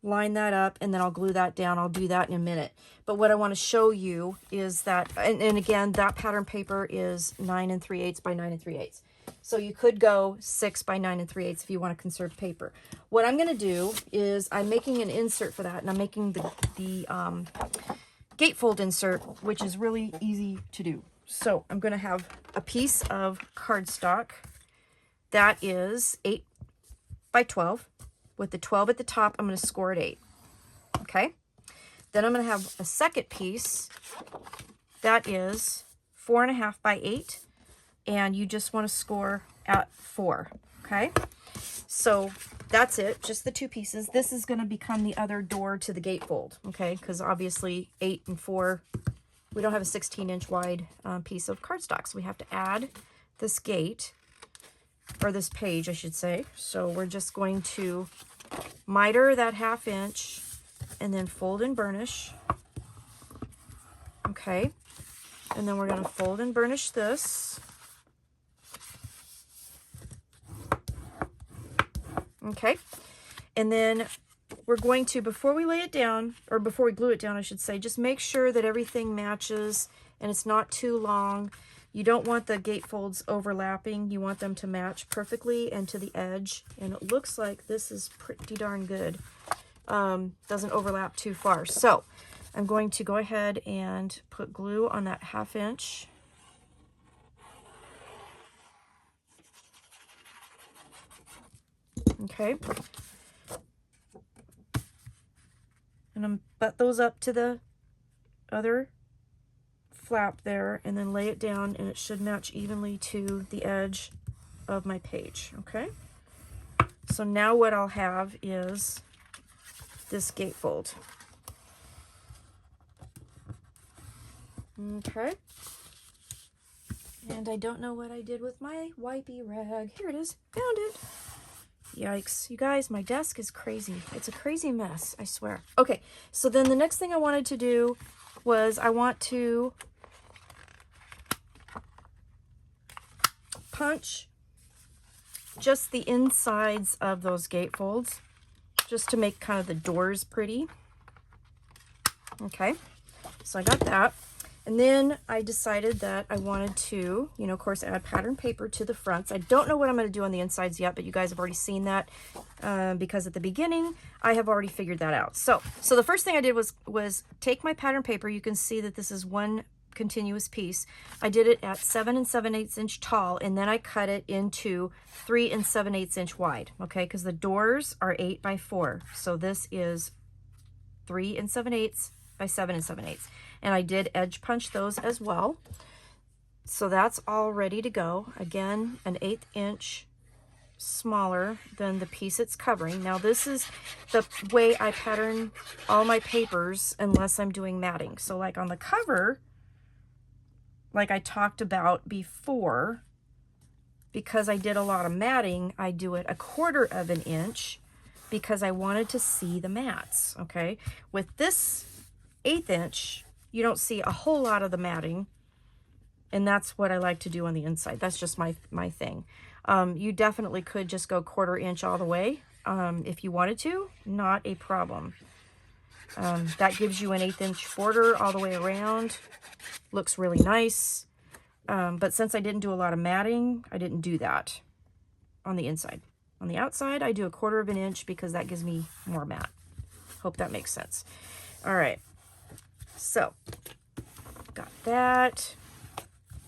line that up, and then I'll glue that down. I'll do that in a minute. But what I want to show you is that, and again, that pattern paper is 9 3/8 by 9 3/8. So you could go 6 by 9 3/8 if you want to conserve paper. What I'm going to do is I'm making an insert for that, and I'm making the gatefold insert, which is really easy to do. So I'm going to have a piece of cardstock that is 8 by 12. With the 12 at the top, I'm going to score at 8. Okay? Then I'm going to have a second piece that is 4.5 by 8. And you just want to score at 4. Okay? So that's it. Just the 2 pieces. This is going to become the other door to the gatefold. Okay? Because obviously 8 and 4, we don't have a 16-inch wide piece of cardstock. So we have to add this gate, or this page, I should say. So we're just going to miter that 1/2 inch and then fold and burnish. Okay. And then we're going to fold and burnish this. Okay. And then we're going to, before we lay it down, or before we glue it down, I should say, just make sure that everything matches and it's not too long. You don't want the gatefolds overlapping. You want them to match perfectly and to the edge. And it looks like this is pretty darn good. Doesn't overlap too far. So I'm going to go ahead and put glue on that 1/2 inch. Okay. And I'm butt those up to the other flap there, and then lay it down, and it should match evenly to the edge of my page. Okay, so now what I'll have is this gatefold. Okay, And I don't know what I did with my wipey rag. Here it is. Found it. Yikes. You guys, my desk is crazy. It's a crazy mess, I swear. Okay, so then the next thing I wanted to do was I want to punch just the insides of those gatefolds just to make kind of the doors pretty. Okay, so I got that. And then I decided that I wanted to, you know, of course, add pattern paper to the fronts. I don't know what I'm going to do on the insides yet, but you guys have already seen that because at the beginning, I have already figured that out. So the first thing I did was take my pattern paper. You can see that this is one continuous piece. I did it at 7 7/8 inch tall, and then I cut it into 3 7/8 inch wide, okay? Because the doors are 8 by 4. So this is 3 7/8 by 7 7/8. And I did edge punch those as well. So that's all ready to go. Again, an 1/8 inch smaller than the piece it's covering. Now this is the way I pattern all my papers unless I'm doing matting. So like on the cover, like I talked about before, because I did a lot of matting, I do it 1/4 inch because I wanted to see the mats, okay? With this 1/8 inch, you don't see a whole lot of the matting, and that's what I like to do on the inside. That's just my thing. You definitely could just go 1/4 inch all the way if you wanted to, not a problem. That gives you an 1/8 inch border all the way around. Looks really nice. But since I didn't do a lot of matting, I didn't do that on the inside. On the outside, I do 1/4 inch because that gives me more mat. Hope that makes sense. All right. So, got that.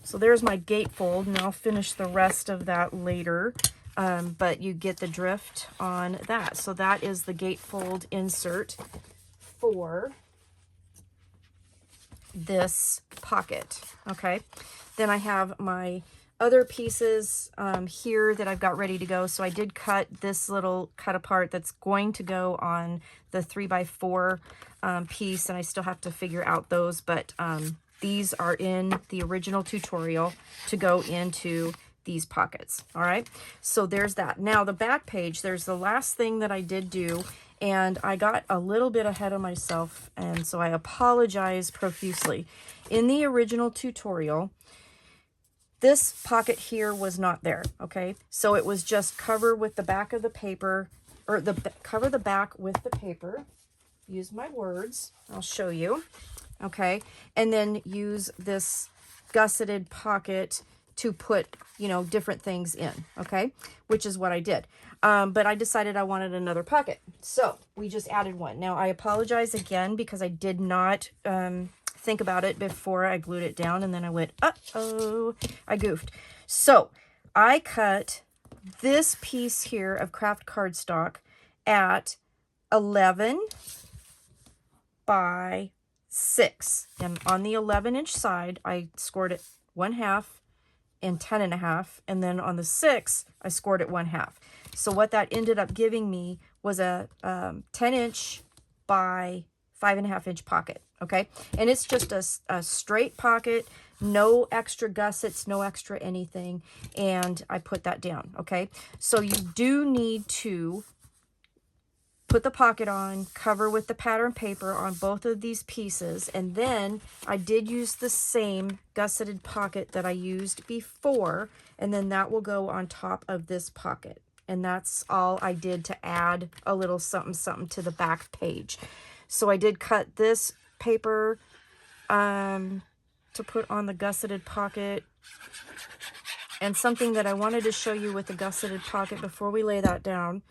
So there's my gatefold, and I'll finish the rest of that later. But you get the drift on that. So that is the gatefold insert for this pocket, okay? Then I have my other pieces here that I've got ready to go. So I did cut this little cut apart that's going to go on the 3 by 4 piece, and I still have to figure out those, but these are in the original tutorial to go into these pockets. All right, so there's that. Now the back page, there's the last thing that I did do, and I got a little bit ahead of myself, and so I apologize profusely. In the original tutorial, this pocket here was not there, okay? So it was just cover with the back of the paper, or cover the back with the paper. Use my words, I'll show you, okay? And then use this gusseted pocket to put, you know, different things in, okay? Which is what I did. But I decided I wanted another pocket. So we just added one. Now I apologize again because I did not think about it before I glued it down, and then I went, uh-oh, I goofed. So I cut this piece here of craft cardstock at 11 by 6. And on the 11 inch side, I scored it 1/2 and 10 1/2. And then on the 6, I scored it 1/2. So what that ended up giving me was a 10 inch by 5 1/2 inch pocket. Okay, and it's just a straight pocket, no extra gussets, no extra anything, and I put that down. Okay, so you do need to put the pocket on, cover with the pattern paper on both of these pieces, and then I did use the same gusseted pocket that I used before, and then that will go on top of this pocket. And that's all I did to add a little something something to the back page. So I did cut this paper to put on the gusseted pocket, and something that I wanted to show you with the gusseted pocket before we lay that down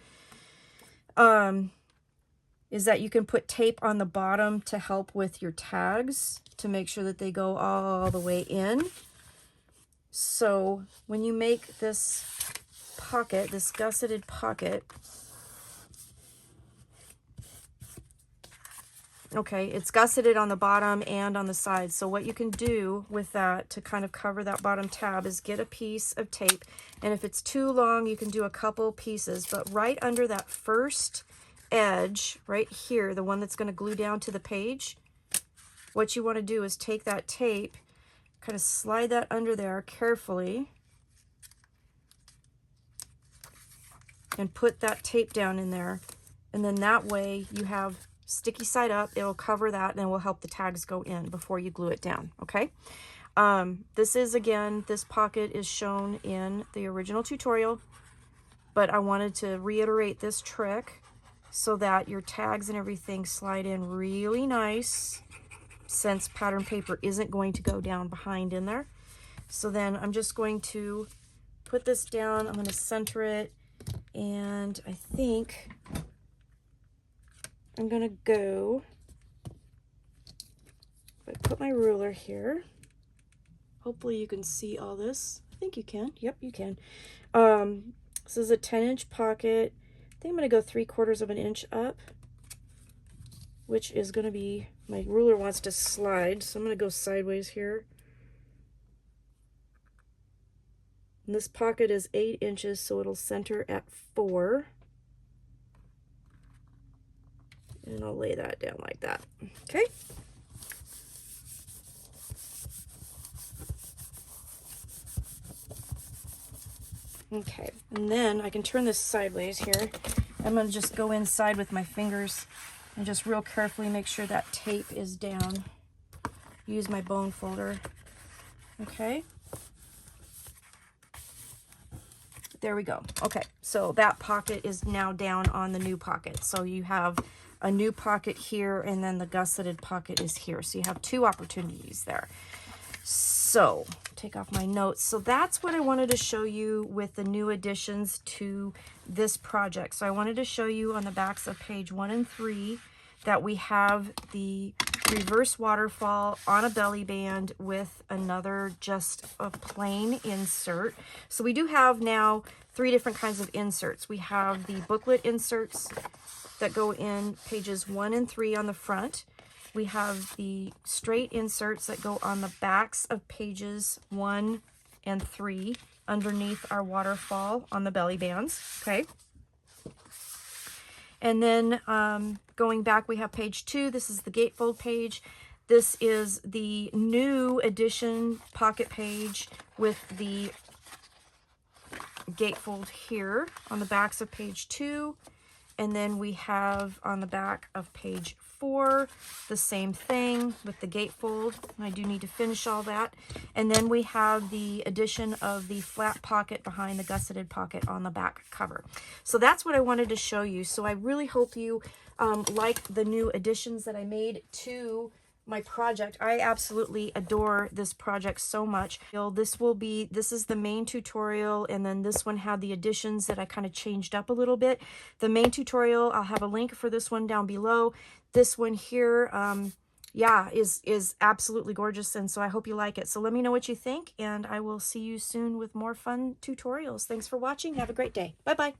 is that you can put tape on the bottom to help with your tags to make sure that they go all the way in. So when you make this pocket, this gusseted pocket, okay, it's gusseted on the bottom and on the sides. So what you can do with that to kind of cover that bottom tab is get a piece of tape. And if it's too long, you can do a couple pieces. But right under that first edge, right here, the one that's going to glue down to the page, what you want to do is take that tape, kind of slide that under there carefully and put that tape down in there. And then that way you have sticky side up, it'll cover that, and it will help the tags go in before you glue it down, okay? This is, again, this pocket is shown in the original tutorial, but I wanted to reiterate this trick so that your tags and everything slide in really nice, since pattern paper isn't going to go down behind in there. So then I'm just going to put this down, I'm going to center it, and I think I'm going to go, if I put my ruler here, hopefully you can see all this. I think you can. Yep, you can. This is a 10-inch pocket. I think I'm going to go 3/4 of an inch up, which is going to be, my ruler wants to slide, so I'm going to go sideways here. And this pocket is 8 inches, so it'll center at 4. And I'll lay that down like that. Okay. Okay, and then I can turn this sideways here. I'm going to just go inside with my fingers and just real carefully make sure that tape is down. Use my bone folder. Okay. There we go. Okay, so that pocket is now down on the new pocket. So you have a new pocket here, and then the gusseted pocket is here. So you have 2 opportunities there. So, take off my notes. So that's what I wanted to show you with the new additions to this project. So I wanted to show you on the backs of page 1 and 3 that we have the reverse waterfall on a belly band with another just a plain insert. So we do have now 3 different kinds of inserts. We have the booklet inserts that go in pages 1 and 3 on the front. We have the straight inserts that go on the backs of pages 1 and 3 underneath our waterfall on the belly bands, okay? And then going back, we have page 2. This is the gatefold page. This is the new edition pocket page with the gatefold here on the backs of page 2. And then we have on the back of page 4, the same thing with the gatefold. I do need to finish all that. And then we have the addition of the flat pocket behind the gusseted pocket on the back cover. So that's what I wanted to show you. So I really hope you like the new additions that I made to my project. I absolutely adore this project so much. This is the main tutorial, and then this one had the additions that I kind of changed up a little bit. The main tutorial, I'll have a link for this one down below. This one here, yeah, is absolutely gorgeous, and so I hope you like it. So let me know what you think, and I will see you soon with more fun tutorials. Thanks for watching. Have a great day. Bye-bye.